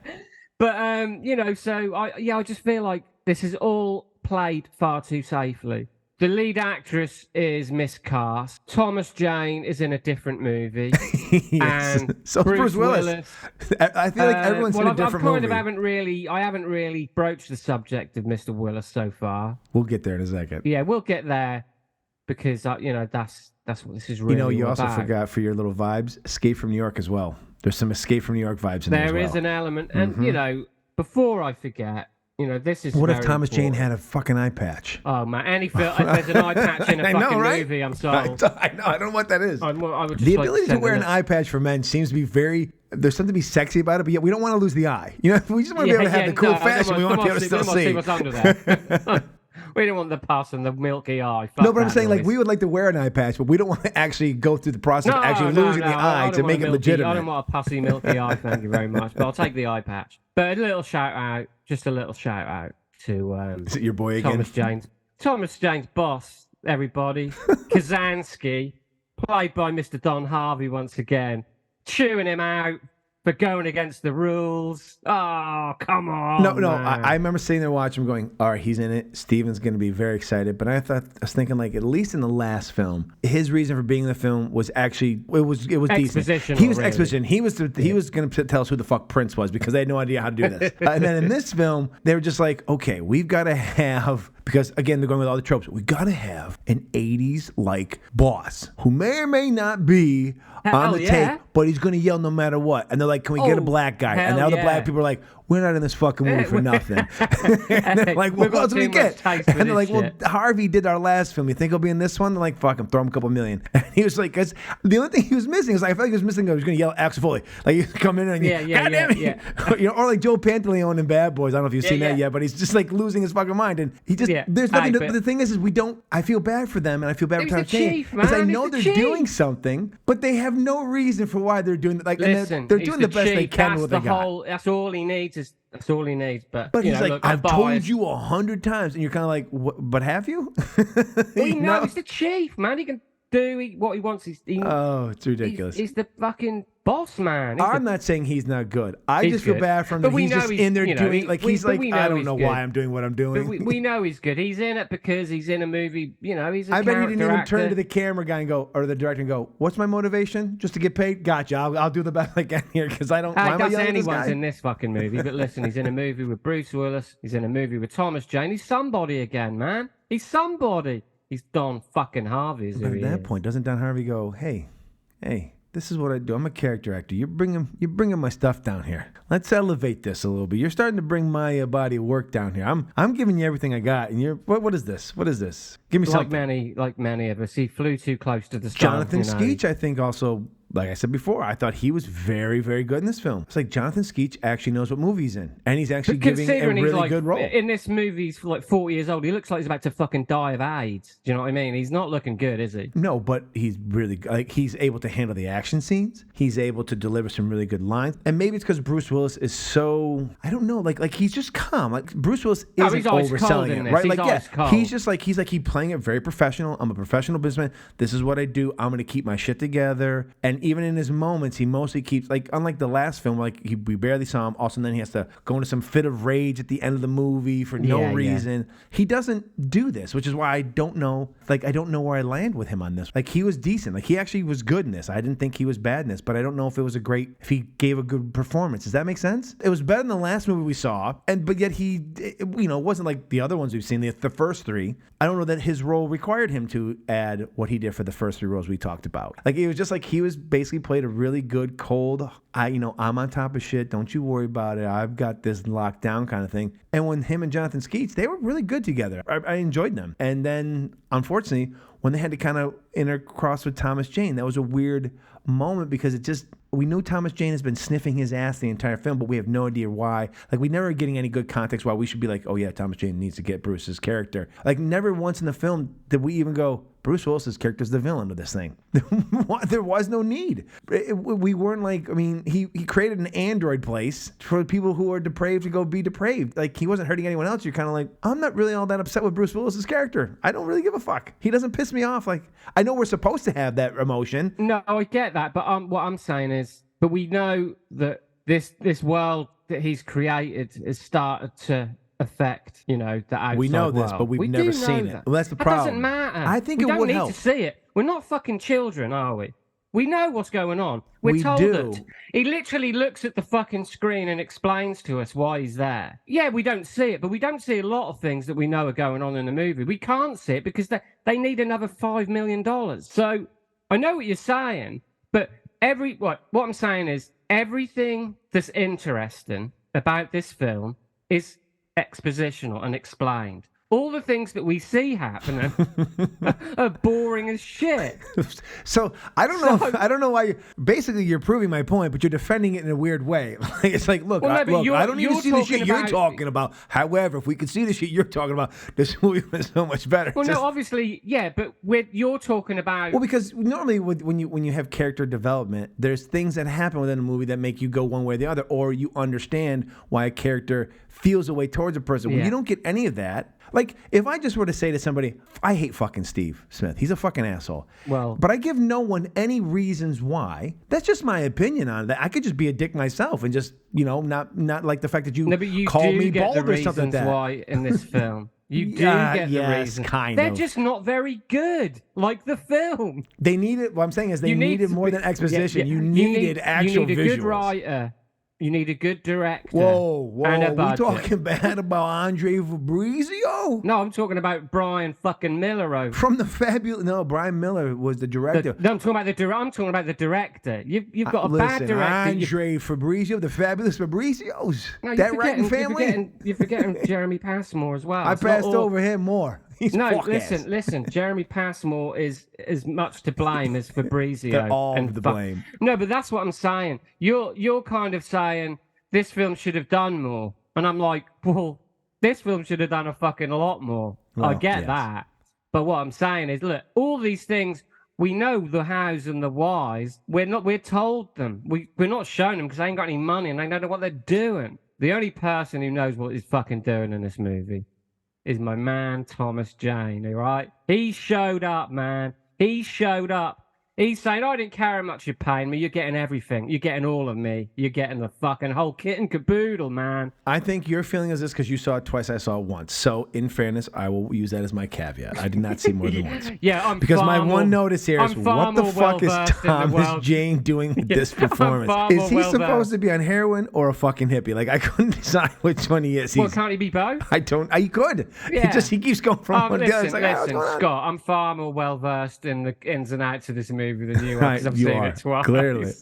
But you know, so I just feel like this is all played far too safely. The lead actress is miscast. Thomas Jane is in a different movie.
Yes.
And
So Bruce Willis. I feel like everyone's in a different movie.
I haven't really broached the subject of Mr. Willis so far.
We'll get there in a second.
Yeah, we'll get there because you know that's what this is really.
You know, you
all
also
about.
forgot for your little vibes, Escape from New York as well. There's some Escape from New York vibes in there as well.
There is an element, and you know, before I forget, you know, this is.
What if
very
Thomas Jane
important.
had a fucking eye patch?
Oh man, if there's an eye patch in a
I know,
fucking
right?
movie, I'm sold.
I know. I don't know what that is.
I would just
The
like
ability to
send
wear
a
an
little-
eye patch for men seems to be very. There's something to be sexy about it, but yet we don't want to lose the eye. You know, we just want to be able to have the cool fashion. We want to be able to still see.
What's under there. We don't want the pus and the milky eye. Fuck
No, but I'm
that
saying like
noise.
we would like to wear an eye patch, but we don't want to actually go through the process of actually
No,
losing the
I
eye
don't
to
want
make
a
it
milky-
legitimate.
I don't want a pussy milky eye, thank you very much. But I'll take the eye patch. But a little shout out, just a little shout out to
Is it your boy again?
Thomas Jane's boss, everybody. Kazansky, played by Mr. Don Harvey once again, chewing him out for going against the rules. Oh, come on.
No,
man.
I remember sitting there watching him going, all right, he's in it. Steven's going to be very excited. But I was thinking, like, at least in the last film, his reason for being in the film was actually, it was decent.
Expositional,
He was
really.
exposition. He was going to tell us who the fuck Prince was because they had no idea how to do this. And then in this film, they were just like, okay, we've got to have, because again, they're going with all the tropes. We got to have an 80s like boss who may or may not be on the tape, but he's going to yell no matter what. And they're like, can we get a black guy? And now the black people are like, we're not in this fucking movie for nothing. And they're like, well, what else do we get? And they're like, well, Harvey did our last film. You think he'll be in this one? They're like, fuck him, throw him a couple million. And he was like, because the only thing he was missing is like, I felt like he was missing, he was going to yell at Axel Foley. Like, he'd come in and,
Yeah.
You know, or like Joe Pantaleone in Bad Boys. I don't know if you've seen that yet, but he's just like losing his fucking mind. And he just, there's nothing, but the thing is we don't, I feel bad for them and I feel bad for Tom Jane. Because I know they're doing something, but they have no reason for why they're doing it. Like,
listen,
they're doing the best they can with what they got.
That's all he needs. That's all he needs. But
But
you
he's
know,
like,
look,
I've told you 100 times, and you're kind of like, what, but have you?
Well, you know, he's the chief, man. He can do what he wants.
Oh, it's ridiculous.
He's the fucking boss, man.
I'm not saying he's not good. I just feel bad for him that he's just in there doing, like, he's like, I don't know why I'm doing what I'm doing.
But we know he's good. He's in it because he's in a movie. You know, he's a
I bet he didn't even
actor.
turn to the camera guy and go, or the director and go, what's my motivation? Just to get paid? Gotcha. I'll do the best I can here because I don't. Why am I yelling at this
anyone's
guy?
in this fucking movie. But listen, he's in a movie with Bruce Willis. He's in a movie with Thomas Jane. He's somebody again, man. He's somebody. He's Don fucking Harvey.
But at that point, doesn't Don Harvey go, hey, this is what I do. I'm a character actor. You're bringing my stuff down here. Let's elevate this a little bit. You're starting to bring my body of work down here. I'm giving you everything I got, and you're what is this? What is this? Give me something.
Like many of us, he flew too close to the sun.
Jonathan Skeech, I think, also. Like I said before, I thought he was very, very good in this film. It's like Jonathan Skeech actually knows what movie he's in. And he's actually giving a really good role.
In this movie, he's like 40 years old. He looks like he's about to fucking die of AIDS. Do you know what I mean? He's not looking good, is he?
No, but he's really, like, he's able to handle the action scenes. He's able to deliver some really good lines. And maybe it's because Bruce Willis is so, I don't know, like he's just calm. Like, Bruce Willis isn't overselling it, right? He's playing it very professional. I'm a professional businessman. This is what I do. I'm going to keep my shit together. And even in his moments, he mostly keeps, like, unlike the last film, like, we barely saw him. Also, then he has to go into some fit of rage at the end of the movie for no reason. He doesn't do this, which is why I don't know where I land with him on this. Like, he was decent. Like, he actually was good in this. I didn't think he was bad in this, but I don't know if he gave a good performance. Does that make sense? It was better than the last movie we saw, but yet it wasn't like the other ones we've seen, the first three. I don't know that his role required him to add what he did for the first three roles we talked about. Like, it was just like he was basically played a really good, cold, I'm on top of shit, don't you worry about it, I've got this locked down kind of thing. And when him and Jonathan Skeech, they were really good together. I enjoyed them. And then, unfortunately, when they had to kind of intercross with Thomas Jane. That was a weird moment because we knew Thomas Jane has been sniffing his ass the entire film, but we have no idea why. Like, we never getting any good context why we should be like, oh yeah, Thomas Jane needs to get Bruce's character. Like, never once in the film did we even go, Bruce Willis's character is the villain of this thing. There was no need. We weren't like, I mean, he created an android place for people who are depraved to go be depraved. Like, he wasn't hurting anyone else. You're kind of like, I'm not really all that upset with Bruce Willis's character. I don't really give a fuck. He doesn't piss me off. Like, I know we're supposed to have that emotion.
No, I get that, but what I'm saying is, but we know that this world that he's created has started to affect, the outside
We know this,
world.
but we've never seen it. Well, that's the problem.
It doesn't matter.
I think
we
it would help.
don't need to see it. We're not fucking children, are we? We know what's going on. We're told it. He literally looks at the fucking screen and explains to us why he's there. Yeah, we don't see it, but we don't see a lot of things that we know are going on in the movie. We can't see it because they need another $5 million. So I know what you're saying, but what I'm saying is everything that's interesting about this film is expositional and explained. All the things that we see happening are boring as shit.
So I don't know why. Basically, you're proving my point, but you're defending it in a weird way. It's like, look, I don't need to see the shit you're talking about. However, if we could see the shit you're talking about, this movie was so much better.
Well, no, obviously, yeah, but you're talking about.
Well, because normally when you have character development, there's things that happen within a movie that make you go one way or the other, or you understand why a character feels a way towards a person. When you don't get any of that. Like, if I just were to say to somebody, I hate fucking Steve Smith. He's a fucking asshole.
Well,
but I give no one any reasons why. That's just my opinion on that. I could just be a dick myself and just, not like the fact that you call me bald or something like that.
Why in this film. You do get the reasons. They're just not very good, like the film.
They needed, what I'm saying is they needed more than exposition. You needed actual visuals. You need a good
writer. You need a good director.
Whoa.
And a
we
budget.
talking bad about Andre Fabrizio?
No, I'm talking about Brian fucking Miller.
From the fabulous... No, Brian Miller was the director.
I'm talking about the director. You've got a bad director.
Andre Fabrizio, the fabulous Fabrizios.
No,
that writing family?
You're forgetting Jeremy Passmore as well.
I passed over him more.
Listen. Jeremy Passmore is as much to blame as Fabrizio.
They're all to blame.
No, but that's what I'm saying. You're kind of saying this film should have done more, and I'm like, well, this film should have done a fucking lot more.
Well,
I get that, but what I'm saying is, look, all these things we know the hows and the whys. We're told them. We're not shown them because they ain't got any money and they don't know what they're doing. The only person who knows what he's fucking doing in this movie is my man Thomas Jane, all right? He showed up, man. He showed up. He's saying, I didn't care how much you're paying me. You're getting everything. You're getting all of me. You're getting the fucking whole kit and caboodle, man.
I think your feeling is this because you saw it twice, I saw it once. So, in fairness, I will use that as my caveat. I did not see more than once.
Yeah,
because my one notice here is, what the fuck is Thomas Jane doing with this performance? Is he supposed to be on heroin or a fucking hippie? Like, I couldn't decide which one he is.
Well, can't he be both?
He could.
Yeah.
He keeps going from one to the other.
Listen, Scott, I'm far more well-versed in the ins and outs of this movie than you are, because I've seen it twice.
Clearly.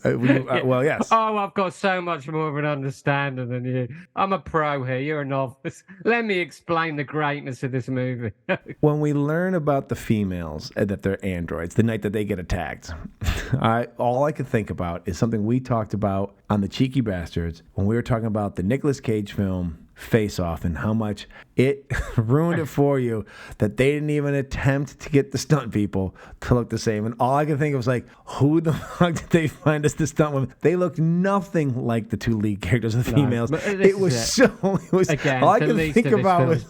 Well, yes.
Oh, I've got so much more of an understanding than you. I'm a pro here. You're a novice. Let me explain the greatness of this movie.
When we learn about the females and that they're androids, the night that they get attacked, all I could think about is something we talked about on the Cheeky Bastards when we were talking about the Nicolas Cage film Face Off and how much it ruined it for you that they didn't even attempt to get the stunt people to look the same. And all I could think of was like, who the fuck did they find as the stunt women? They looked nothing like the two lead characters of the females. It was again, all I could think about was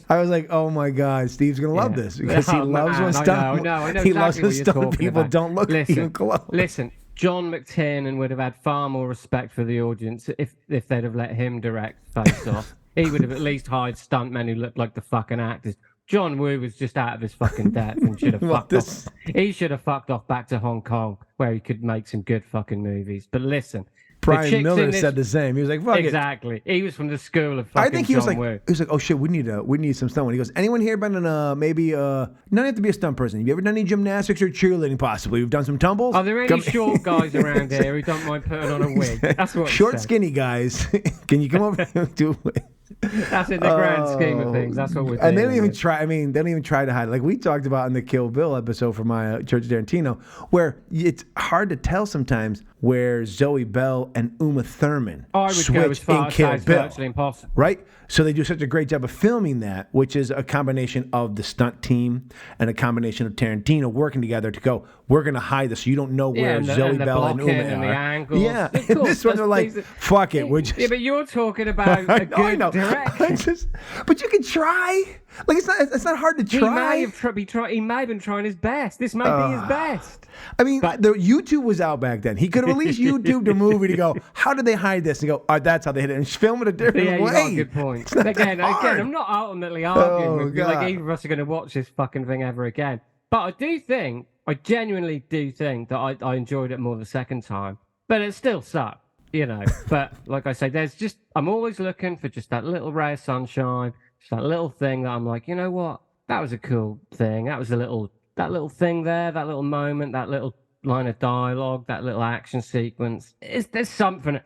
I was like, oh my God, Steve's gonna love this because he loves when stunt he loves when stunt people don't look even close.
Listen, John McTiernan would have had far more respect for the audience if they'd have let him direct Face Off. He would have at least hired stuntmen who looked like the fucking actors. John Woo was just out of his fucking depth and should have fucked off. He should have fucked off back to Hong Kong where he could make some good fucking movies. But listen,
Brian Miller said the same. He was like, fuck
exactly. He was from the school of fucking
I think he was
John
like,
Woo.
he was like, oh shit, we need some stunt. He goes, anyone here been in you don't have to be a stunt person. Have you ever done any gymnastics or cheerleading possibly? You've done some tumbles?
Are there any short guys around here who don't mind putting on a wig? That's what
short, skinny guys. Can you come over and do a wig?
That's in the grand scheme of things. That's what we're doing.
And they don't even try. I mean, they don't even try to hide. Like we talked about in the Kill Bill episode from my Church Tarantino, where it's hard to tell sometimes where Zoe Bell and Uma Thurman switch in Kill Bill.
Virtually impossible.
Right? So they do such a great job of filming that, which is a combination of the stunt team and a combination of Tarantino working together to go, we're going to hide this so you don't know where Zoe Bell and Uma are.
The angles.
Yeah. And this one they're like, fuck it. We're just...
Yeah, but you're talking about a good direction.
But you can try. Like, it's not hard to try.
He may have been trying his best. This may be his best.
I mean, the YouTube was out back then. He could have released YouTube the movie to go, how did they hide this? And go, that's how they hid it. And film it a different way.
You got a good point. Again, I'm not ultimately arguing with you. Like, either of us are going to watch this fucking thing ever again. But I genuinely do think that I enjoyed it more the second time. But it still sucked, you know. But like I say, I'm always looking for just that little ray of sunshine, just that little thing that I'm like, you know what? That was a cool thing. That was that little thing there, that little moment, that little line of dialogue, that little action sequence. There's something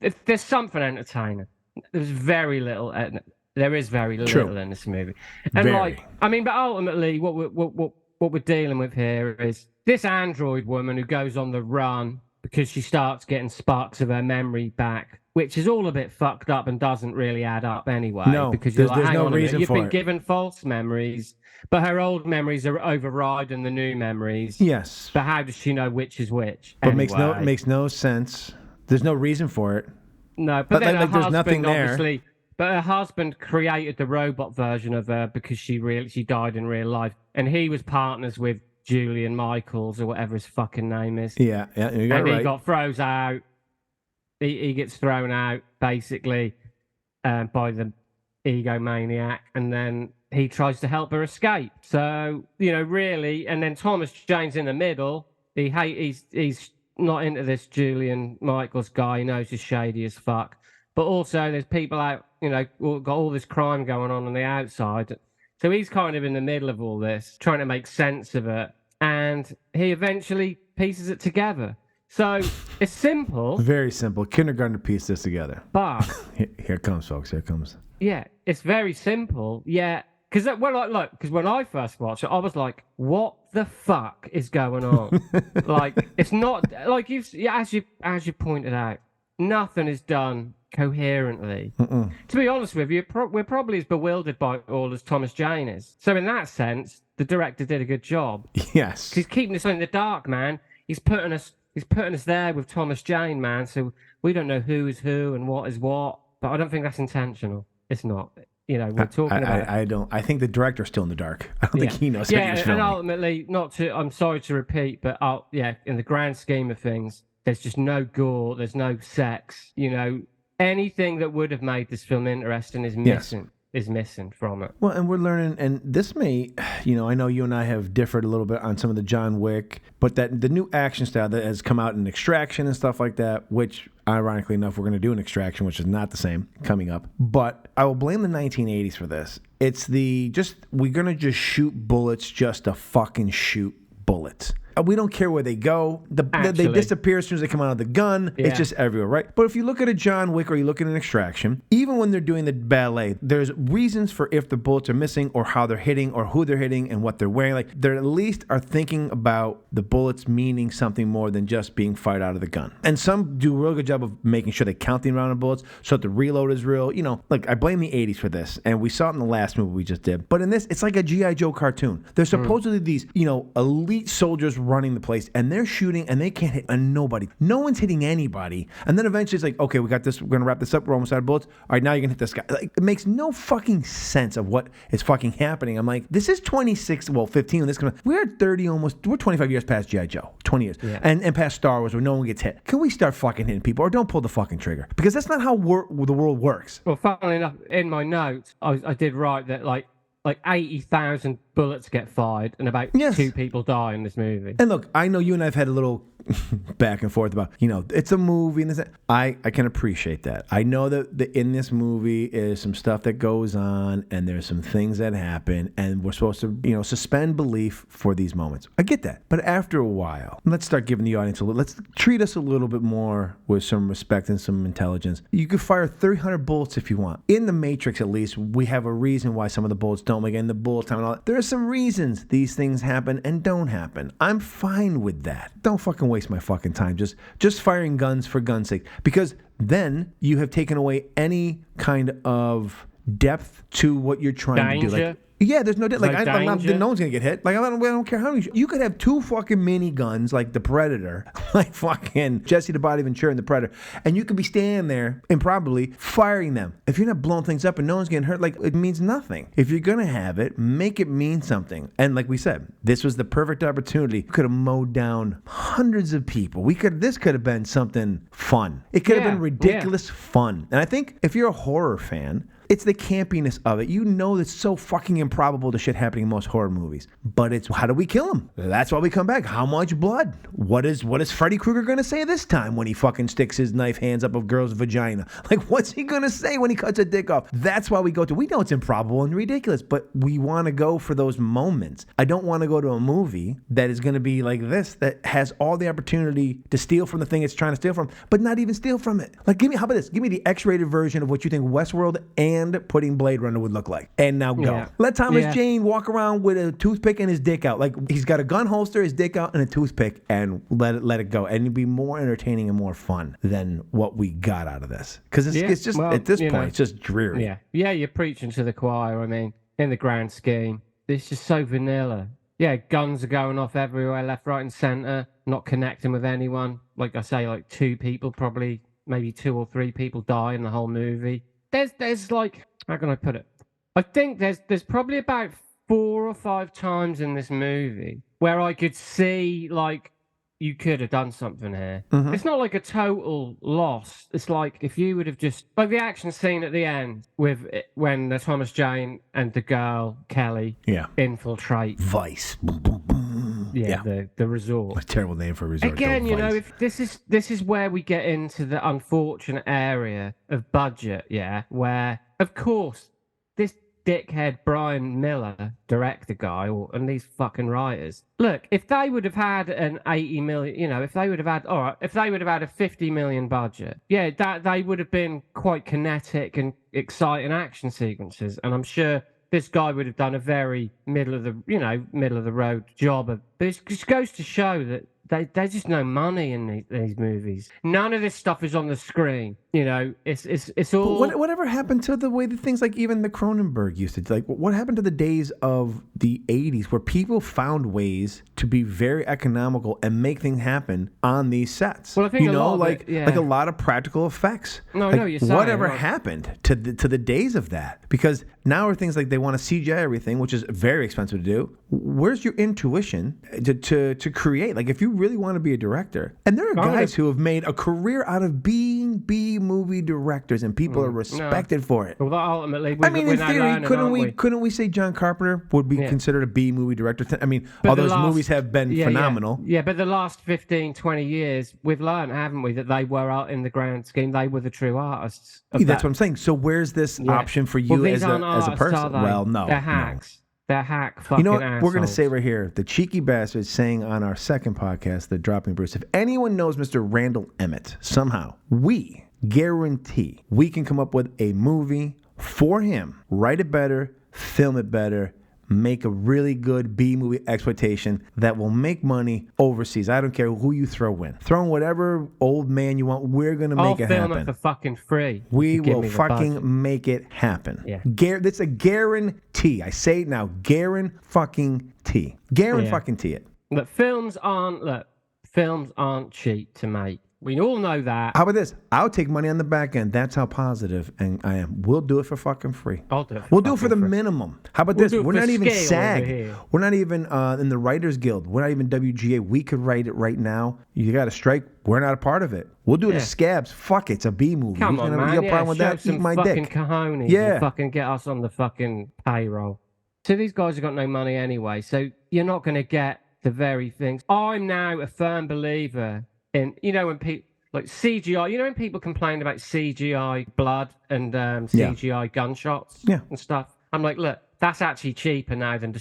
entertaining. There's very little. There is very little in this movie, and but ultimately, what we're dealing with here is this android woman who goes on the run because she starts getting sparks of her memory back, which is all a bit fucked up and doesn't really add up anyway.
No,
because there's
no reason
you've
for
been
it.
given false memories, but her old memories are overriding the new memories.
Yes,
but how does she know which is which?
But
anyway?
makes no sense. There's no reason for it.
No, but then her
there's
husband
nothing there.
Obviously, but her husband created the robot version of her because she died in real life, and he was partners with Julian Michaels or whatever his fucking name is.
Yeah, you got it right.
He got throws out. He gets thrown out basically by the egomaniac, and then he tries to help her escape. So really, and then Thomas Jane's in the middle. He's not into this Julian Michaels guy. He knows he's shady as fuck. But also, there's people out, got all this crime going on the outside. So he's kind of in the middle of all this, trying to make sense of it. And he eventually pieces it together. So it's simple.
Very simple. Kindergarten piece this together.
But
here it comes, folks. Here it comes.
Yeah, it's very simple. Yeah. Because when I first watched it, I was like, "What the fuck is going on?" Like, it's not like as you pointed out, nothing is done coherently. To be honest with you, we're probably as bewildered by it all as Thomas Jane is. So in that sense, the director did a good job.
Yes,
he's keeping us in the dark, man. He's putting us there with Thomas Jane, man. So we don't know who is who and what is what. But I don't think that's intentional. It's not. We're talking about.
I think the director's still in the dark. I don't think he knows.
Yeah, and ultimately, I'm sorry to repeat, but in the grand scheme of things, there's just no gore. There's no sex. Anything that would have made this film interesting is missing.
Yes.
Is missing from it.
Well, and we're learning, and this may, I know you and I have differed a little bit on some of the John Wick, but that the new action style that has come out in Extraction and stuff like that, which ironically enough, we're going to do an Extraction, which is not the same coming up. But I will blame the 1980s for this. It's we're going to just shoot bullets just to fucking shoot bullets. We don't care where they go. They disappear as soon as they come out of the gun. Yeah. It's just everywhere, right? But if you look at a John Wick or you look at an Extraction, even when they're doing the ballet, there's reasons for if the bullets are missing or how they're hitting or who they're hitting and what they're wearing. Like, they at least are thinking about the bullets meaning something more than just being fired out of the gun. And some do a real good job of making sure they count the amount of bullets so that the reload is real. I blame the 80s for this, and we saw it in the last movie we just did. But in this, it's like a G.I. Joe cartoon. There's supposedly these, elite soldiers running the place, and they're shooting, and they can't hit nobody. No one's hitting anybody. And then eventually it's like, okay, we got this. We're going to wrap this up. We're almost out of bullets. All right, now you can hit this guy. Like, it makes no fucking sense of what is fucking happening. I'm like, this is 15 when this comes. We're at 30 almost. We're 25 years past G.I. Joe. 20 years. Yeah. And past Star Wars where no one gets hit. Can we start fucking hitting people, or don't pull the fucking trigger? Because that's not how the world works.
Well, funnily enough, in my notes, I did write that like 80,000 bullets get fired and about 2 people die in this movie.
And look, I know you and I have had a little back and forth about, it's a movie and this. I can appreciate that. I know that in this movie is some stuff that goes on and there's some things that happen and we're supposed to, suspend belief for these moments. I get that. But after a while, let's start giving the audience let's treat us a little bit more with some respect and some intelligence. You could fire 300 bullets if you want. In the Matrix, at least, we have a reason why some of the bullets don't make it in the bullet time and all that. There are some reasons these things happen and don't happen. I'm fine with that. Don't fucking waste my fucking time just firing guns for gun's sake, because then you have taken away any kind of depth to what you're trying to do. Like, yeah, there's no no one's gonna get hit. Like I don't care how many. You could have 2 fucking mini guns like the Predator, like fucking Jesse the Body Ventura and the Predator, and you could be standing there and probably firing them. If you're not blowing things up and no one's getting hurt, like it means nothing. If you're gonna have it, make it mean something. And like we said, this was the perfect opportunity. You could have mowed down hundreds of people. This could have been something fun. It could have been ridiculous fun. And I think if you're a horror fan, it's the campiness of it. It's so fucking improbable the shit happening in most horror movies. But it's how do we kill him? That's why we come back. How much blood? What is Freddy Krueger going to say this time when he fucking sticks his knife hands up a girl's vagina? Like, what's he going to say when he cuts a dick off? That's why we go to. We know it's improbable and ridiculous, but we want to go for those moments. I don't want to go to a movie that is going to be like this, that has all the opportunity to steal from the thing it's trying to steal from, but not even steal from it. Like, how about this? Give me the X-rated version of what you think Westworld and putting Blade Runner would look like. And now go. Yeah. Let Thomas Jane walk around with a toothpick and his dick out. Like he's got a gun holster, his dick out, and a toothpick, and let it go. And it'd be more entertaining and more fun than what we got out of this. Because it's just, at this point, it's just dreary.
Yeah. Yeah, you're preaching to the choir. I mean, in the grand scheme, it's just so vanilla. Yeah, guns are going off everywhere, left, right, and center, not connecting with anyone. Like I say, like 2 people, probably maybe 2 or 3 people die in the whole movie. There's like, how can I put it? I think there's probably about 4 or 5 times in this movie where I could see like you could have done something here. Mm-hmm. It's not like a total loss. It's like if you would have just like the action scene at the end with when the Thomas Jane and the girl Kelly infiltrate
Vice.
Yeah, the resort.
A terrible name for a resort.
Again, if this is where we get into the unfortunate area of budget, where of course this dickhead Brian Miller, director guy, and these fucking writers. Look, if they would have had an 80 million, if they would have had a 50 million budget, that they would have been quite kinetic and exciting action sequences, and I'm sure this guy would have done a very middle of the road job. But it just goes to show that there's just no money in these movies. None of this stuff is on the screen. It's all.
But whatever happened to the way that things like even the Cronenberg used to, like what happened to the days of the 80s where people found ways to be very economical and make things happen on these sets?
Well, I think
like a lot of practical effects.
You're saying,
whatever happened to the days of that? Because now are things like they want to CGI everything, which is very expensive to do. Where's your intuition to create? Like if you really want to be a director, and there are guys who have made a career out of being B-movie directors, and people are respected for it.
Well, ultimately,
in theory, couldn't we say John Carpenter would be considered a B-movie director? I mean, but all those movies have been phenomenal.
Yeah, but the last 15, 20 years, we've learned, haven't we, that they were out in the grand scheme, they were the true artists.
That's what I'm saying. So where's this option for you as a person? Well, no.
They're hacks. They're hack fucking assholes.
We're going to say right here, the cheeky bastards saying on our second podcast, the Dropping Bruce, if anyone knows Mr. Randall Emmett, somehow, we guarantee we can come up with a movie for him, write it better, film it better, make a really good B-movie exploitation that will make money overseas. I don't care who you throw in. Throw in whatever old man you want. We're going to make it happen.
I'll film it for fucking free.
We will fucking make it happen.
Yeah.
That's a guarantee. I say it now. Guarantee. Guarantee it.
Look, films aren't cheap to make. We all know that.
How about this? I'll take money on the back end. That's how positive and I am. We'll do it for fucking free.
I'll do it.
We'll do it for the minimum. How about this? We're not even SAG. We're not even in the Writers Guild. We're not even WGA. We could write it right now. You got a strike. We're not a part of it. We'll do it as Scabs. Fuck it. It's a B movie.
Come on, man.
You got a problem with that?
Eat my dick. Cojones and fucking get us on the fucking payroll. So these guys have got no money anyway, so you're not going to get the very things. I'm now a firm believer in, when people, like CGI, when people complain about CGI blood and CGI gunshots and stuff, I'm like, look, that's actually cheaper now than to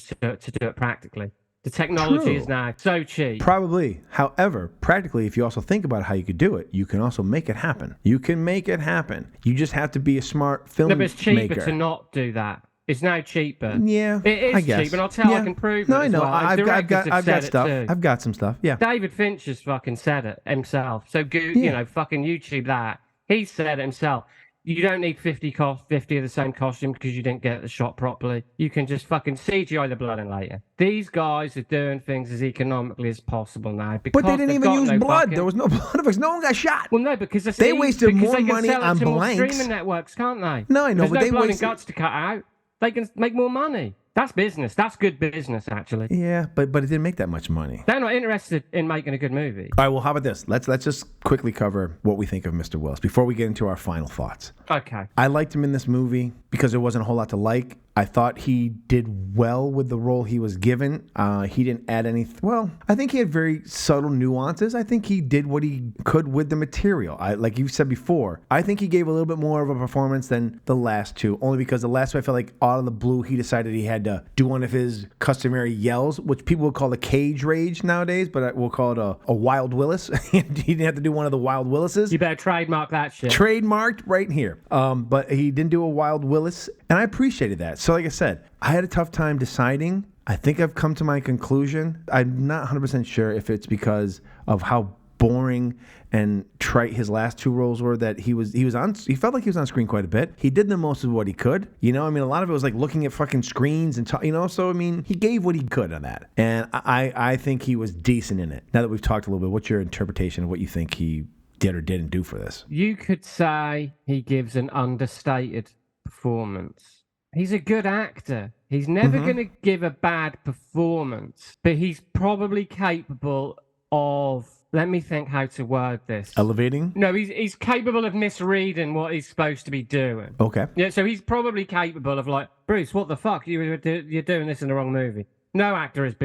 do it practically. The technology is now so cheap.
Probably. However, practically, if you also think about how you could do it, you can also make it happen. You can make it happen. You just have to be a smart filmmaker.
No, but it's cheaper to not do that. It's now cheaper.
Yeah,
it is
I guess.
cheap, and I'll tell I can prove it.
No, I know.
Well.
I've got stuff.
Too.
I've got some stuff. Yeah.
David Finch has fucking said it himself. So fucking YouTube that. He said it himself. You don't need 50 of the same costume because you didn't get the shot properly. You can just fucking CGI the blood in later. These guys are doing things as economically as possible now.
But they didn't even use blood. There was no blood of us. No one got shot.
Well, no, because
they wasted more money on blanks.
More streaming networks, can't they?
No, I know,
There's
but
no
they
blood
wasted...
and guts to cut out. They can make more money. That's business. That's good business, actually.
Yeah, but it didn't make that much money.
They're not interested in making a good movie.
All right, well, how about this? Let's just quickly cover what we think of Mr. Willis before we get into our final thoughts.
Okay.
I liked him in this movie because there wasn't a whole lot to like. I thought he did well with the role he was given. He didn't add anything. Well, I think he had very subtle nuances. I think he did what he could with the material. Like you said before, I think he gave a little bit more of a performance than the last two, only because the last two I felt like out of the blue, he decided he had to do one of his customary yells, which people would call a cage rage nowadays, but we'll call it a Wild Willis. He didn't have to do one of the Wild Willises.
You better trademark that shit.
Trademarked right here. But he didn't do a Wild Willis, and I appreciated that. So like I said, I had a tough time deciding. I think I've come to my conclusion. I'm not 100% sure if it's because of how boring and trite his last two roles were, that he felt like he was on screen quite a bit. He did the most of what he could. A lot of it was like looking at fucking screens and so he gave what he could on that. And I think he was decent in it. Now that we've talked a little bit, what's your interpretation of what you think he did or didn't do for this?
You could say he gives an understated performance. He's a good actor. He's never going to give a bad performance, but he's probably capable of, let me think how to word this.
Elevating?
No, he's capable of misreading what he's supposed to be doing.
Okay.
Yeah, so he's probably capable of like, Bruce, what the fuck? You're doing this in the wrong movie. No actor is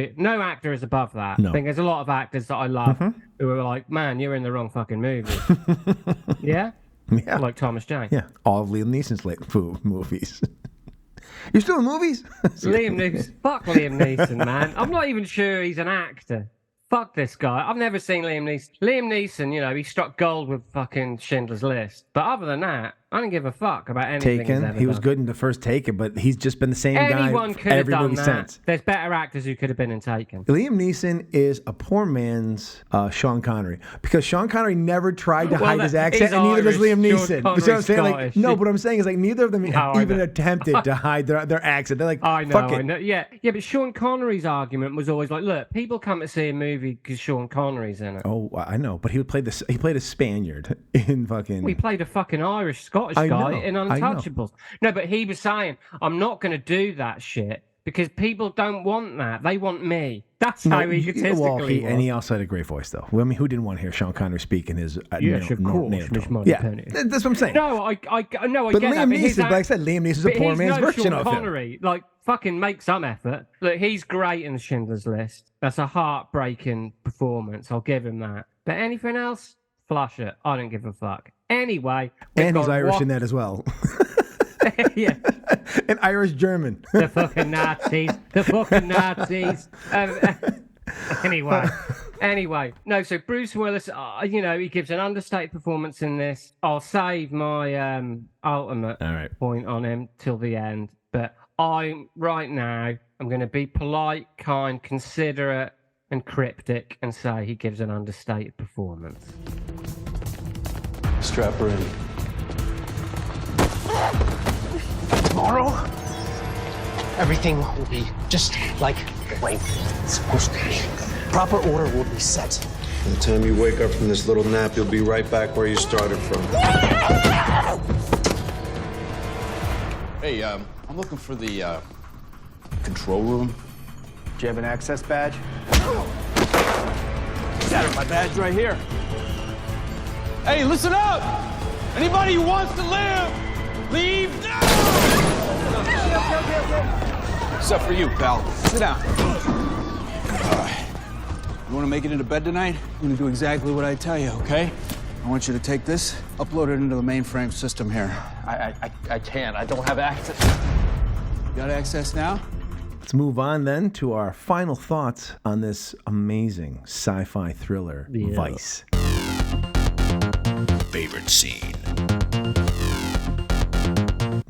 above that.
No.
I think there's a lot of actors that I love who are like, man, you're in the wrong fucking movie. Yeah?
Yeah.
Like Thomas Jane.
Yeah. All of Liam Neeson's late movies. You're still in movies?
Liam Neeson. Fuck Liam Neeson, man. I'm not even sure he's an actor. Fuck this guy. I've never seen Liam Neeson. Liam Neeson, he struck gold with fucking Schindler's List. But other than that, I don't give a fuck about anything.
Taken. He was good in the first Taken, but he's just been the same
Anyone
guy
could have
every
done
movie
that.
since.
There's better actors who could have been in Taken.
Liam Neeson is a poor man's Sean Connery, because Sean Connery never tried to hide his accent, and neither does Liam Neeson. You know what I'm saying? Like, no, but what I'm saying is like neither of them even attempted to hide their accent. They're like,
I know,
fuck it.
I know. Yeah, but Sean Connery's argument was always like, look, people come to see a movie because Sean Connery's in it.
Oh, I know, but he played a Spaniard in fucking.
He played a fucking Scottish guy in Untouchables. No, but he was saying, I'm not going to do that shit because people don't want that. They want me. That's how egotistically he was.
And he also had a great voice, though. I mean, who didn't want to hear Sean Connery speak in his
yes, of course.
Yeah, that's what I'm saying.
No, I get
Liam
that.
Neeson, like I said, Liam Neeson's a poor man's version of
Connery.
him.
Like, fucking make some effort. Look, he's great in Schindler's List. That's a heartbreaking performance. I'll give him that. But anything else? Flush it. I don't give a fuck. Anyway.
And he's Irish in that as well.
Yeah.
And Irish German.
The fucking Nazis. Anyway. No, so Bruce Willis, he gives an understated performance in this. I'll save my ultimate point on him till the end. But I'm going to be polite, kind, considerate, and cryptic and say he gives an understated performance.
Strap her in.
Tomorrow, everything will be just like the way it's supposed to be. Proper order will be set.
By the time you wake up from this little nap, you'll be right back where you started from.
Hey, I'm looking for the control room.
Do you have an access badge? Got my badge right here.
Hey, listen up! Anybody who wants to live, leave now!
Except for you, pal. Sit down. You want to make it into bed tonight? I'm going to do exactly what I tell you, okay? I want you to take this, upload it into the mainframe system here.
I can't. I don't have access.
You got access now?
Let's move on then to our final thoughts on this amazing sci-fi thriller, Vice.
Favorite scene.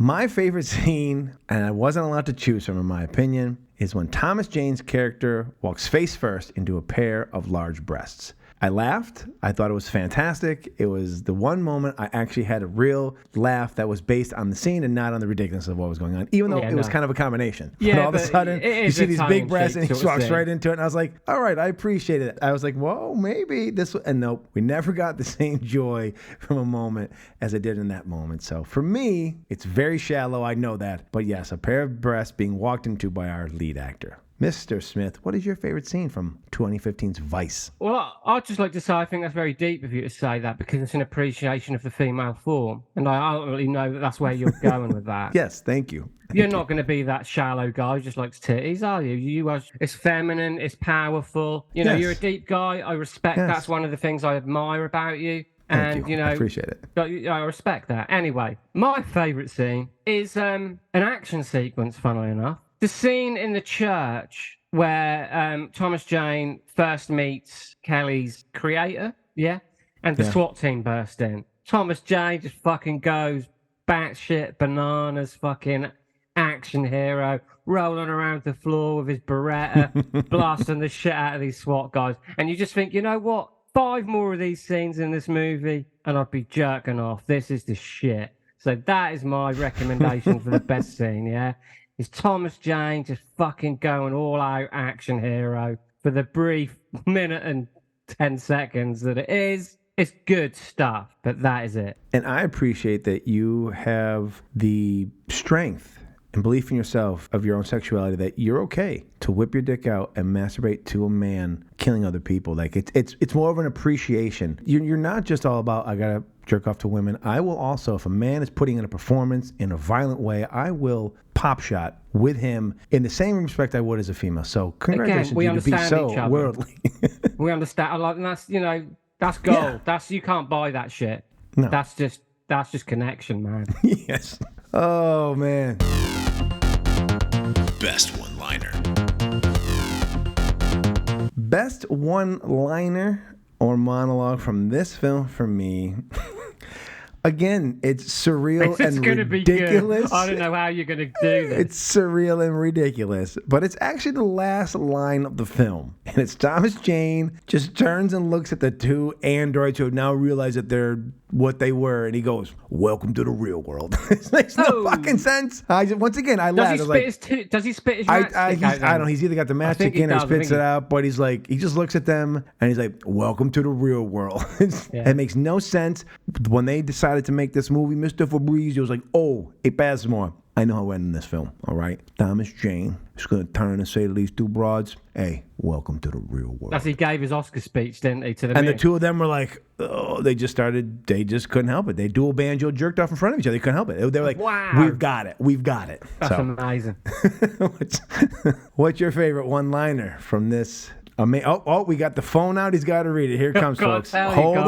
My favorite scene, and I wasn't allowed to choose from in my opinion, is when Thomas Jane's character walks face first into a pair of large breasts. I laughed. I thought it was fantastic. It was the one moment I actually had a real laugh that was based on the scene and not on the ridiculousness of what was going on, even though it was kind of a combination.
Yeah,
but all of a sudden, you see these big breasts and he walks right into it. And I was like, all right, I appreciate it. I was like, whoa, maybe this. And nope, we never got the same joy from a moment as I did in that moment. So for me, it's very shallow. I know that. But yes, a pair of breasts being walked into by our lead actor. Mr. Smith, what is your favorite scene from 2015's Vice?
Well, I'd just like to say I think that's very deep of you to say that because it's an appreciation of the female form. And I ultimately know that that's where you're going with that.
Yes, thank you.
You're not going to be that shallow guy who just likes titties, are you? You are. It's feminine, it's powerful. You know, you're a deep guy. I respect that's one of the things I admire about you.
Thank you. I appreciate it.
I respect that. Anyway, my favourite scene is an action sequence, funnily enough. The scene in the church where Thomas Jane first meets Kelly's creator, and the SWAT team burst in. Thomas Jane just fucking goes batshit bananas, fucking action hero, rolling around the floor with his Beretta, blasting the shit out of these SWAT guys. And you just think, you know what? 5 more of these scenes in this movie, and I'd be jerking off. This is the shit. So that is my recommendation for the best scene, is Thomas Jane just fucking going all out action hero for the brief minute and 10 seconds that it is. It's good stuff, but that is it.
And I appreciate that you have the strength and belief in yourself of your own sexuality that you're okay to whip your dick out and masturbate to a man killing other people. Like it's more of an appreciation. You're not just all about I gotta jerk off to women. I will also, if a man is putting in a performance in a violent way, I will pop shot with him in the same respect I would as a female. So congratulations,
we
you to be so
each other.
worldly.
We understand. And that's that's gold. Yeah. That's you can't buy that shit.
No.
That's just connection, man.
Yes. Oh man.
Best one-liner.
Best one-liner or monologue from this film for me. Again, it's surreal and ridiculous.
I don't know how you're going to do this.
It's surreal and ridiculous, but it's actually the last line of the film. And it's Thomas Jane just turns and looks at the 2 androids who have now realized that they're what they were, and he goes, "Welcome to the real world." It makes no fucking sense. Once again, I laughed.
Does he spit his matchstick out?
I don't know. He's either got the matchstick in or he spits it out, but he's like, he just looks at them and he's like, "Welcome to the real world." It makes no sense. When they decided to make this movie, Mr. Fabrizio was like, "Oh, it passes more." I know how to end this film, all right? Thomas Jane is going to turn and say to these 2 broads, "Hey, welcome to the real world."
As he gave his Oscar speech, didn't he? To the
the 2 of them were like, oh, they just couldn't help it. They dual banjo jerked off in front of each other. They couldn't help it. They were like, wow, we've got it.
That's amazing.
What's your favorite one-liner from this? We got the phone out. He's got to read it. Here it comes, folks. Hold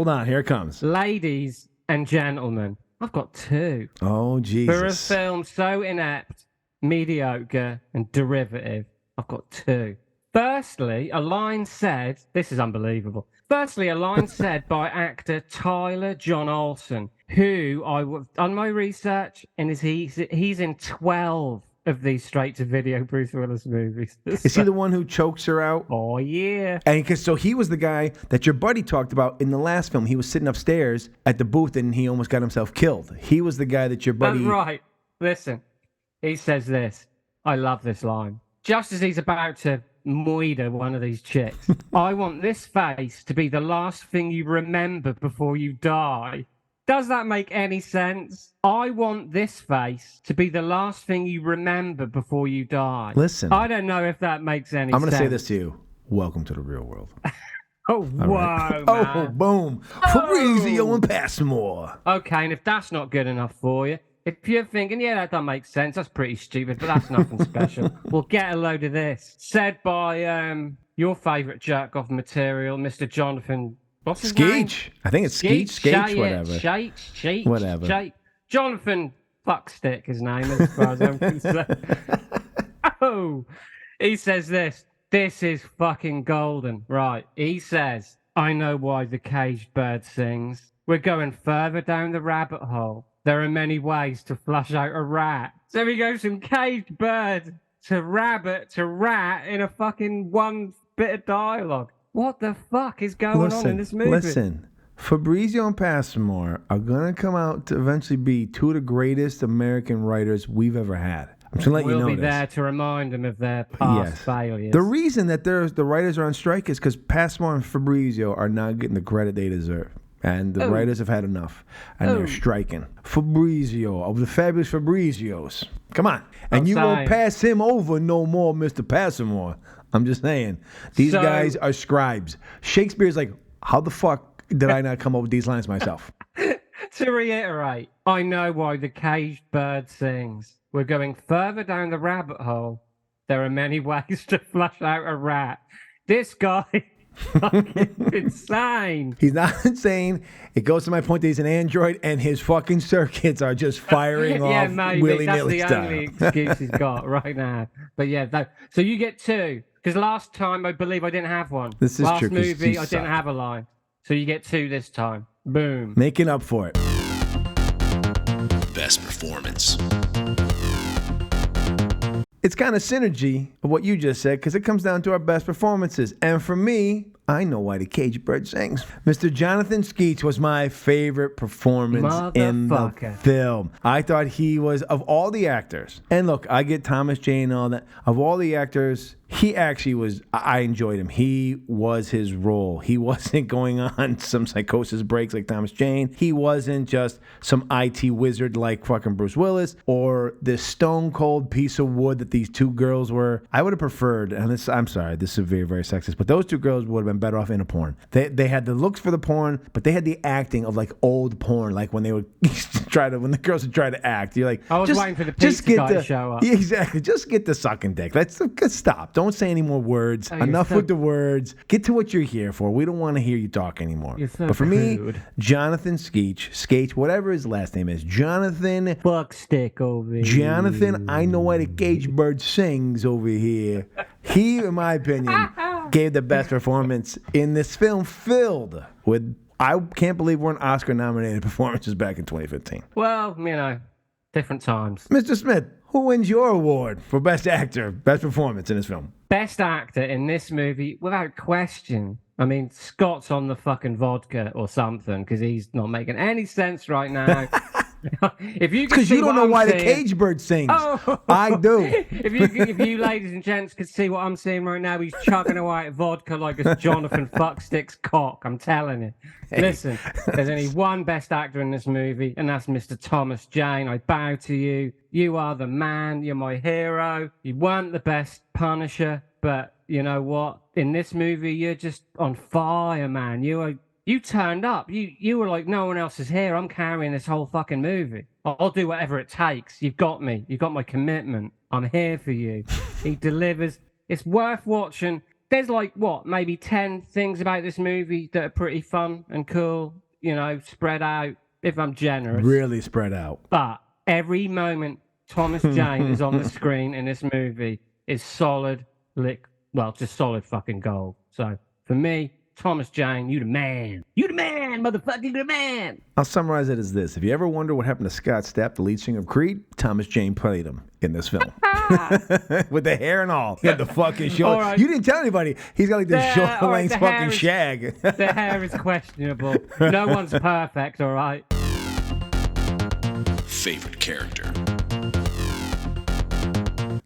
on. Here it comes.
Ladies and gentlemen, I've got 2.
Oh, Jesus.
For a film so inept, mediocre, and derivative, I've got 2. Firstly, a line said, this is unbelievable. Firstly, a line said by actor Tyler John Olsen, who on my research, and he's in 12 of these straight-to-video Bruce Willis movies.
Is he the one who chokes her out?
Oh, yeah.
And so he was the guy that your buddy talked about in the last film. He was sitting upstairs at the booth and he almost got himself killed. He was the guy that your buddy...
That's right. Listen, he says this. I love this line. Just as he's about to moida one of these chicks, "I want this face to be the last thing you remember before you die." Does that make any sense? I want this face to be the last thing you remember before you die.
Listen.
I don't know if that makes any sense.
I'm going to say this to you. Welcome to the real world.
Oh, whoa,
right.
Man.
Oh, boom. Fabrizio and Passmore.
Okay, and if that's not good enough for you, If you're thinking, yeah, that don't make sense, that's pretty stupid, but that's nothing special. Well, get a load of this. Said by your favourite jerk-off material, Mr. Jonathan... What's his name?
Skeech. I think it's Skeech, whatever.
Skeech,
whatever.
Jonathan Fuckstick, his name, as far as I'm concerned. Oh, he says this. This is fucking golden. Right, he says, I know why the caged bird sings. We're going further down the rabbit hole. There are many ways to flush out a rat. So he goes from caged bird to rabbit to rat in a fucking one bit of dialogue. What the fuck is going on in this movie?
Listen, Fabrizio and Passmore are going to come out to eventually be two of the greatest American writers we've ever had. I'm just going to let you know
We'll
this.
be there to remind them of their past failures.
The reason that the writers are on strike is because Passmore and Fabrizio are not getting the credit they deserve. And the writers have had enough. And they're striking. Fabrizio, of the fabulous Fabrizios. Come on. And you won't pass him over no more, Mr. Passmore. I'm just saying. These guys are scribes. Shakespeare's like, how the fuck did I not come up with these lines myself?
To reiterate, I know why the caged bird sings. We're going further down the rabbit hole. There are many ways to flush out a rat. This guy... fucking insane.
He's not insane. It goes to my point that he's an android and his fucking circuits are just firing off willy-nilly
that's the only excuse he's got right now. But yeah, so you get two. Because last time, I believe I didn't have one.
This is
last
true.
Last movie, I didn't have a line. So you get two this time. Boom.
Making up for it.
Best performance.
It's kind of synergy of what you just said because it comes down to our best performances. And for me, I know why the caged bird sings. Mr. Jonathan Skeech was my favorite performance in the film. I thought he was, of all the actors, and look, I get Thomas Jane and all that, of all the actors, he actually was, I enjoyed him. He was his role. He wasn't going on some psychosis breaks like Thomas Jane. He wasn't just some IT wizard like fucking Bruce Willis or this stone cold piece of wood that these two girls were. I would have preferred, and this, I'm sorry, this is very, very sexist, but those two girls would have been better off in a porn. They had the looks for the porn, but they had the acting of like old porn, like when they would when the girls would try to act. You're like,
I was waiting for the pizza guy to show up.
Yeah, exactly. Just get the sucking dick. Let's stop. Don't say any more words. Enough with the words. Get to what you're here for. We don't want to hear you talk anymore. But for me, Jonathan Skeech, whatever his last name is, Jonathan
Fuckstick over here.
Jonathan, I know why the caged bird sings over here. He, in my opinion, gave the best performance in this film, filled with, I can't believe weren't Oscar-nominated performances back in 2015.
Well, you know, different times.
Mr. Smith, who wins your award for Best Actor, Best Performance in this film?
Best Actor in this movie, without question. I mean, Scott's on the fucking vodka or something, because he's not making any sense right now. Because
you don't know why the caged bird sings.
Oh.
I do.
if you ladies and gents could see what I'm seeing right now, he's chugging away at vodka like it's Jonathan Fuckstick's cock. I'm telling you. Listen, there's only one best actor in this movie, and that's Mr. Thomas Jane. I bow to you. You are the man. You're my hero. You weren't the best Punisher, but you know what? In this movie, you're just on fire, man. You turned up. You were like, no one else is here. I'm carrying this whole fucking movie. I'll do whatever it takes. You've got me. You've got my commitment. I'm here for you. He delivers. It's worth watching. There's like, maybe 10 things about this movie that are pretty fun and cool, you know, spread out, if I'm generous.
Really spread out.
But every moment Thomas Jane is on the screen in this movie is solid, just solid fucking gold. So, for me, Thomas Jane, you the man. You the man, motherfucker, you the man.
I'll summarize it as this. If you ever wonder what happened to Scott Stapp, the lead singer of Creed, Thomas Jane played him in this film. With the hair and all. He had the fucking shoulder.
Right.
You didn't tell anybody. He's got like this shoulder-length fucking shag.
The hair is questionable. No one's perfect, all right?
Favorite character.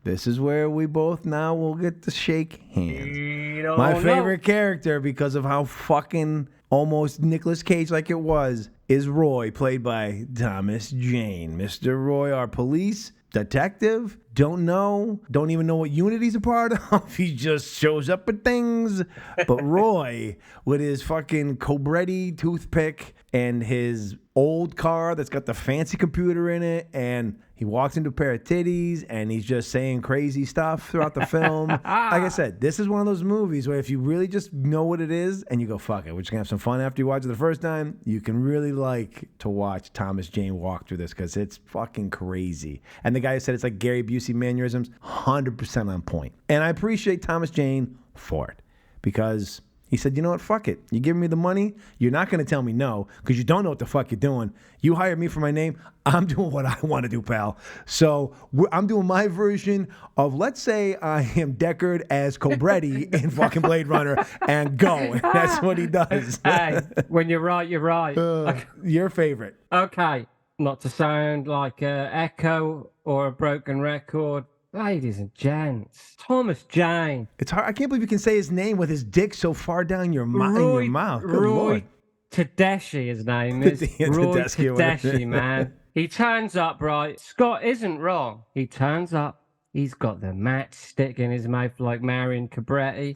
This is where we both now will get to shake hands. My favorite character, because of how fucking almost Nicolas Cage like it was, is Roy, played by Thomas Jane. Mr. Roy, our police detective, don't even know what unit he's a part of. He just shows up at things. But Roy, with his fucking Cobretti toothpick and his old car that's got the fancy computer in it, and he walks into a pair of titties, and he's just saying crazy stuff throughout the film. Like I said, this is one of those movies where if you really just know what it is and you go, fuck it, we're just going to have some fun after you watch it the first time, you can really like to watch Thomas Jane walk through this because it's fucking crazy. And the guy who said it's like Gary Busey mannerisms, 100% on point. And I appreciate Thomas Jane for it because he said, you know what, fuck it. You giving me the money, you're not going to tell me no because you don't know what the fuck you're doing. You hired me for my name. I'm doing what I want to do, pal. So I'm doing my version of, let's say I am Deckard as Cobretti in fucking Blade Runner and go. And that's what he does.
Hey, when you're right, you're right.
Your favorite.
Okay. Not to sound like an echo or a broken record. Ladies and gents, Thomas Jane.
It's hard. I can't believe you can say his name with his dick so far down your, in your mouth. Good
Roy
Lord.
Tedeschi, his name is. Roy Tedeschi, man. He turns up, right? Scott isn't wrong. He turns up. He's got the matchstick in his mouth like Marion Cobretti.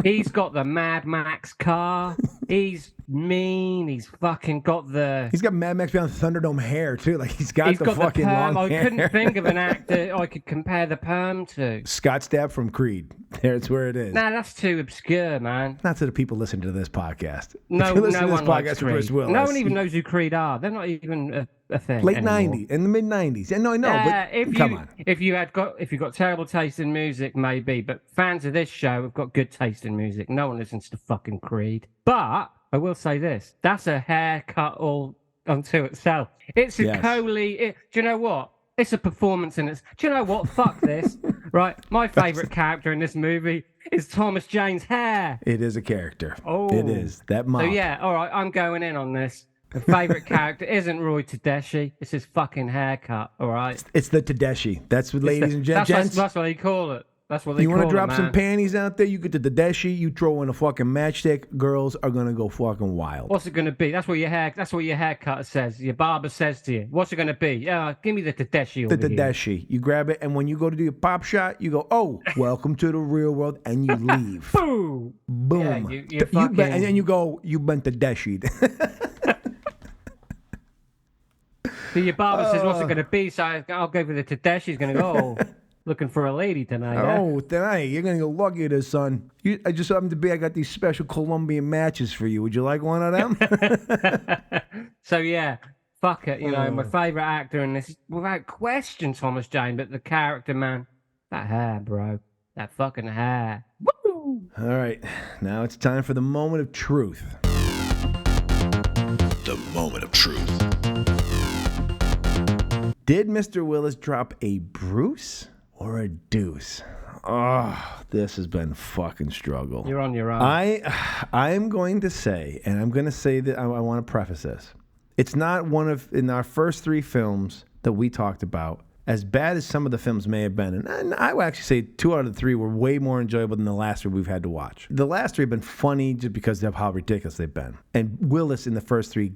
He's got the Mad Max car. He's mean. He's fucking got the...
He's got Mad Max Beyond Thunderdome hair, too. Like, he's got the fucking
perm.
long hair.
I couldn't think of an actor I could compare the perm to.
Scott Stapp from Creed. There's where it is.
Nah, that's too obscure, man.
Not to the people listening to this podcast.
No,
if you listen
no
to this
one
podcast
likes
for Bruce
Creed.
Willis,
No one even knows who Creed are. They're not even a thing
late
anymore.
90s, in the mid 90s. And no, I know, but come on.
If you got terrible taste in music, maybe, but fans of this show have got good taste in music. No one listens to fucking Creed. But I will say this: that's a haircut all unto itself. It's a Coley. Do you know what? It's a performance in its. Do you know what? Fuck this. Right, my favorite character in this movie is Thomas Jane's hair.
It is a character.
Oh,
it is that mop.
So yeah, all right, I'm going in on this. The favorite character isn't Roy Tedeschi. It's his fucking haircut. All right.
It's the Tedeschi. That's what, ladies and gents.
That's what they call it. That's what they
you
call it.
You want to drop
man.
some panties out there? You get the Tedeschi. You throw in a fucking matchstick. Girls are gonna go fucking wild.
What's it gonna be? That's what your haircutter says. Your barber says to you. What's it gonna be? Yeah, give me the Tedeschi.
The Tedeschi. You grab it, and when you go to do your pop shot, you go, "Oh, welcome to the real world," and you leave.
Boom.
Boom.
Yeah, fucking...
and then you go, "You've been Tedeschi'd."
So your barber says, "What's it gonna be?" So I'll go for the Tedeschi. He's gonna go. Oh, looking for a lady tonight.
Oh, tonight you're gonna go lucky this, son. I just happen to be. I got these special Colombian matches for you. Would you like one of them?
So yeah, fuck it. You know, my favorite actor in this, without question, Thomas Jane. But the character, man, that hair, bro, that fucking hair. Woo!
All right, now it's time for the moment of truth.
The moment of truth.
Did Mr. Willis drop a Bruce or a Deuce? Oh, this has been fucking struggle.
You're on your own.
I'm going to say, and I'm going to say that I want to preface this. It's not one of, in our first three films that we talked about, as bad as some of the films may have been, and I would actually say 2 out of the 3 were way more enjoyable than the last 3 we've had to watch. The last 3 have been funny just because of how ridiculous they've been. And Willis in the first 3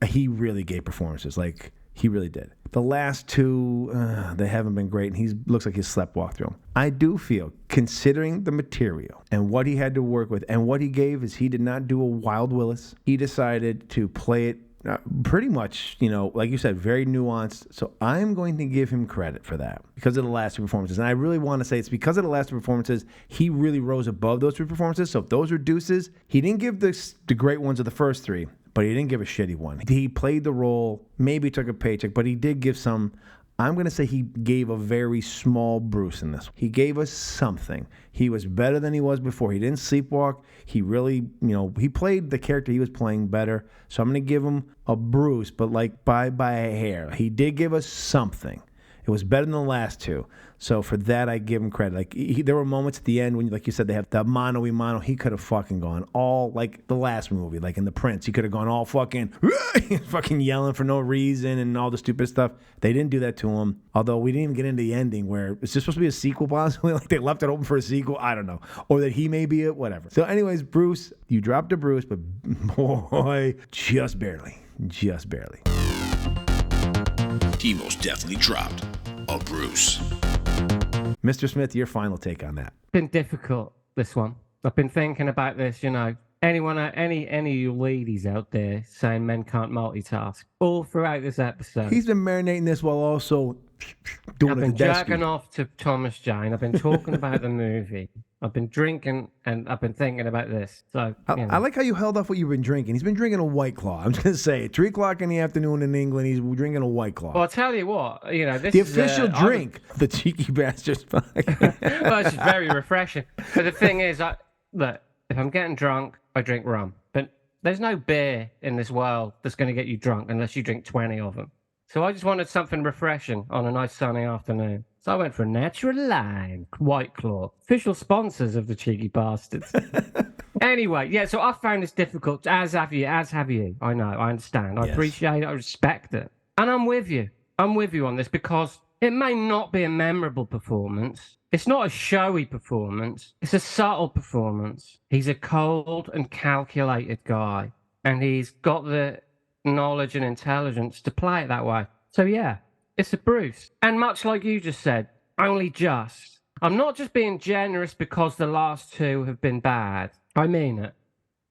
he really gave performances. Like, he really did. The last 2, they haven't been great, and he looks like he sleptwalked through them. I do feel, considering the material and what he had to work with, and what he gave is he did not do a Wild Willis. He decided to play it pretty much, like you said, very nuanced. So I'm going to give him credit for that because of the last 2 performances. And I really want to say it's because of the last 2 performances, he really rose above those 2 performances. So if those are deuces, he didn't give the great ones of the first 3. But he didn't give a shitty one. He played the role, maybe took a paycheck, but he did give some. I'm going to say he gave a very small Bruce in this. He gave us something. He was better than he was before. He didn't sleepwalk. He really, he played the character he was playing better. So I'm going to give him a Bruce, but like by a hair. He did give us something. It was better than the last 2. So for that, I give him credit. Like there were moments at the end when, like you said, they have that mano-y-mano. He could have fucking gone all like the last movie, like in The Prince. He could have gone all fucking yelling for no reason and all the stupid stuff. They didn't do that to him. Although we didn't even get into the ending where it's just supposed to be a sequel, possibly. Like they left it open for a sequel. I don't know. Or that he may be it, whatever. So anyways, Bruce, you dropped a Bruce, but boy, just barely. Just barely.
He most definitely dropped a Bruce.
Mr. Smith, your final take on that.
Been difficult, this one. I've been thinking about this, any of you ladies out there saying men can't multitask, all throughout this episode.
He's been marinating this while also doing
I've
it
been
at the desk.
jerking off to Thomas Jane. I've been talking about the movie. I've been drinking, and I've been thinking about this. So
I like how you held off what you've been drinking. He's been drinking a White Claw. I'm just going to say, 3 o'clock in the afternoon in England, he's drinking a White Claw.
Well, I'll tell you what, this
the
is
official drink, the cheeky bastard's
well, it's very refreshing. But the thing is, look, if I'm getting drunk, I drink rum. But there's no beer in this world that's going to get you drunk unless you drink 20 of them. So I just wanted something refreshing on a nice sunny afternoon. So I went for a Natural Lime White Claw, official sponsors of the Cheeky Bastards. Anyway, yeah, so I found this difficult, as have you. I know, I understand. I appreciate it, I respect it. And I'm with you. I'm with you on this because it may not be a memorable performance. It's not a showy performance. It's a subtle performance. He's a cold and calculated guy, and he's got the knowledge and intelligence to play it that way. So yeah, it's a Bruce. And much like you just said, only just. I'm not just being generous because the last two have been bad. I mean it.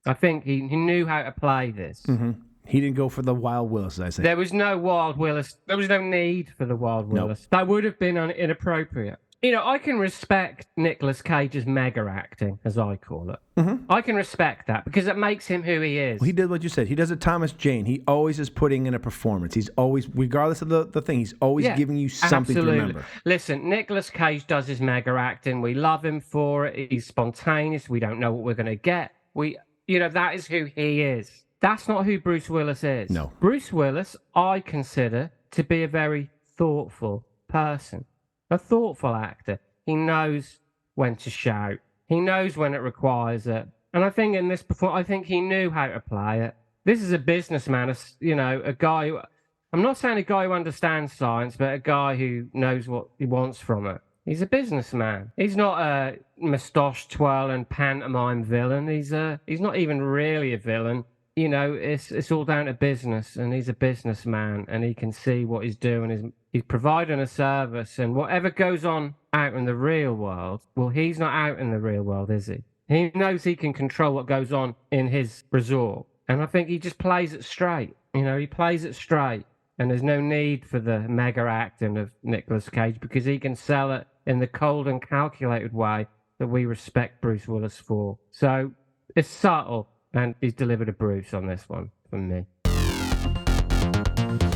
I think he knew how to play this.
Mm-hmm. He didn't go for the Wild Willis, as I say.
There was no Wild Willis. There was no need for the Wild Willis. Nope. That would have been inappropriate. I can respect Nicolas Cage's mega acting, as I call it. Mm-hmm. I can respect that because it makes him who he is.
Well, he did what you said. He does a Thomas Jane. He always is putting in a performance. He's always, regardless of the thing, he's always giving you something to remember.
Listen, Nicolas Cage does his mega acting. We love him for it. He's spontaneous. We don't know what we're going to get. That is who he is. That's not who Bruce Willis is.
No.
Bruce Willis, I consider to be a very thoughtful person. A thoughtful actor. He knows when to shout. He knows when it requires it. And I think in this performance, I think he knew how to play it. This is a businessman, a guy who, I'm not saying a guy who understands science, but a guy who knows what he wants from it. He's a businessman. He's not a moustache twirling pantomime villain. He's not even really a villain. It's all down to business, and he's a businessman, and he can see what he's doing. He's providing a service, and whatever goes on out in the real world, well, he's not out in the real world, is he? He knows he can control what goes on in his resort, and I think he just plays it straight. He plays it straight, and there's no need for the mega acting of Nicolas Cage because he can sell it in the cold and calculated way that we respect Bruce Willis for. So it's subtle. And he's delivered a Bruce on this one from me.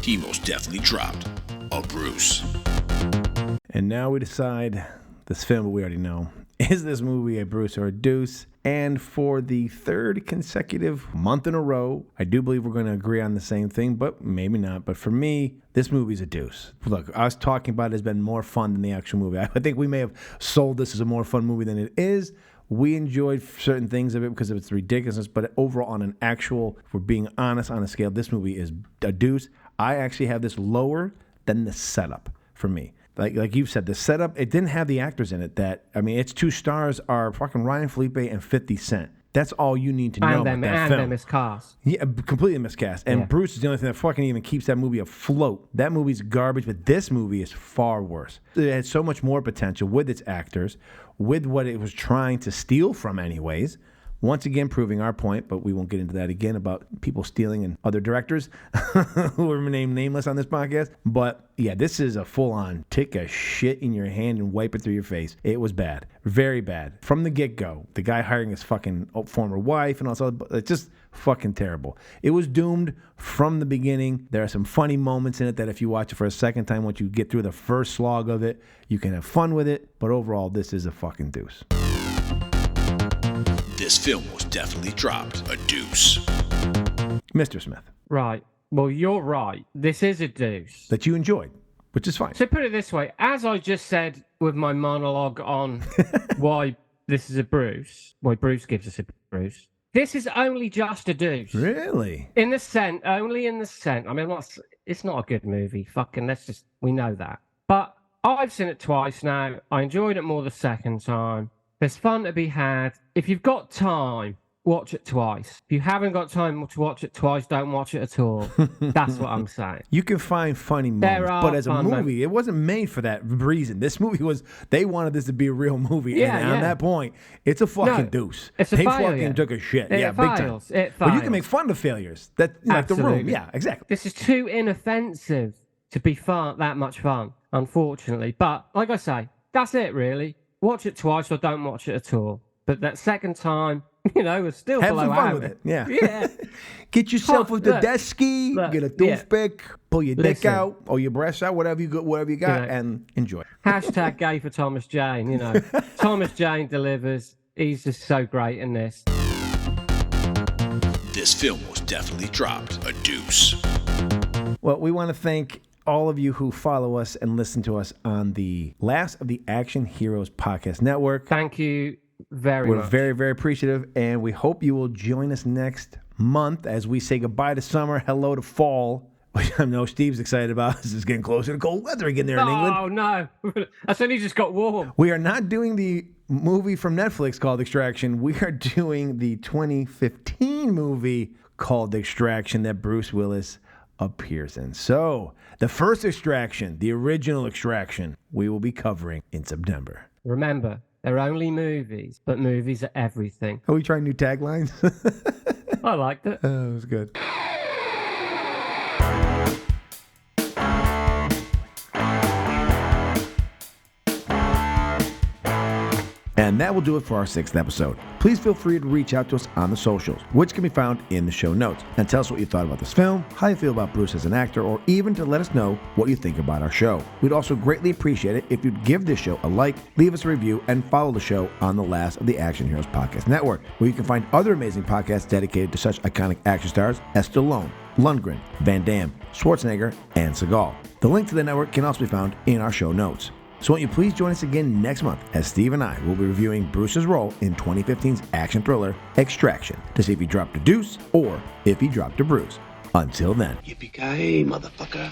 He most definitely dropped a Bruce.
And now we decide this film, we already know, is this movie a Bruce or a Deuce? And for the third consecutive month in a row, I do believe we're going to agree on the same thing, but maybe not. But for me, this movie's a Deuce. Look, us talking about it has been more fun than the actual movie. I think we may have sold this as a more fun movie than it is. We enjoyed certain things of it because of its ridiculousness, but overall, on an actual, if we're being honest on a scale, this movie is a Deuce. I actually have this lower than the setup for me. Like you've said, the setup, it didn't have the actors in it its 2 stars are fucking Ryan Felipe and 50 Cent. That's all you need to know about that film.
And they're miscast.
Yeah, completely miscast. And Bruce is the only thing that fucking even keeps that movie afloat. That movie's garbage, but this movie is far worse. It had so much more potential with its actors, with what it was trying to steal from anyways. Once again, proving our point, but we won't get into that again about people stealing and other directors who are named nameless on this podcast. But yeah, this is a full-on take a shit in your hand and wipe it through your face. It was bad. Very bad. From the get-go, the guy hiring his fucking former wife and all this other, it's just fucking terrible. It was doomed from the beginning. There are some funny moments in it that if you watch it for a second time, once you get through the first slog of it, you can have fun with it. But overall, this is a fucking Deuce.
This film was definitely dropped a Deuce.
Mr. Smith.
Right. Well, you're right. This is a Deuce.
That you enjoyed, which is fine.
So put it this way. As I just said with my monologue on why this is a Bruce, why Bruce gives us a Bruce, this is only just a Deuce.
Really?
Only in the sense. I mean, it's not a good movie. We know that. But I've seen it twice now. I enjoyed it more the second time. There's fun to be had. If you've got time, watch it twice. If you haven't got time to watch it twice, don't watch it at all. That's what I'm saying.
You can find funny moments, but as a movie, it wasn't made for that reason. This movie they wanted this to be a real movie, and on that point, it's a fucking deuce.
It's a
they
failure.
fucking took a shit.
It
big time.
fails. It fails.
But you can make fun of failures. Like The Room. Yeah, exactly.
This is too inoffensive to be that much fun, unfortunately. But like I say, that's it really. Watch it twice or don't watch it at all. But that second time, it's still
have
below
some fun
average.
with it. Yeah.
Yeah.
Get yourself with the desky, get a toothpick, pull your dick out or your breast out, whatever you got, and enjoy.
Hashtag gay for Thomas Jane, Thomas Jane delivers. He's just so great in this.
This film was definitely dropped a deuce.
Well, we want to thank all of you who follow us and listen to us on the Last of the Action Heroes Podcast Network.
Thank you very much.
We're very, very appreciative, and we hope you will join us next month as we say goodbye to summer, hello to fall, which I know Steve's excited about. This is getting closer to cold weather again there in England.
Oh, no. That's only just got warm.
We are not doing the movie from Netflix called Extraction. We are doing the 2015 movie called Extraction that Bruce Willis appears in. So, the first Extraction, the original Extraction, we will be covering in September.
Remember, they're only movies, but movies are everything.
Are we trying new taglines?
I liked it.
Oh, it was good. And that will do it for our 6th episode. Please feel free to reach out to us on the socials, which can be found in the show notes. And tell us what you thought about this film, how you feel about Bruce as an actor, or even to let us know what you think about our show. We'd also greatly appreciate it if you'd give this show a like, leave us a review, and follow the show on the Last of the Action Heroes Podcast Network, where you can find other amazing podcasts dedicated to such iconic action stars as Stallone, Lundgren, Van Damme, Schwarzenegger, and Seagal. The link to the network can also be found in our show notes. So won't you please join us again next month as Steve and I will be reviewing Bruce's role in 2015's action thriller Extraction to see if he dropped a deuce or if he dropped a bruise. Until then.
Yippee Ki-Yay, motherfucker.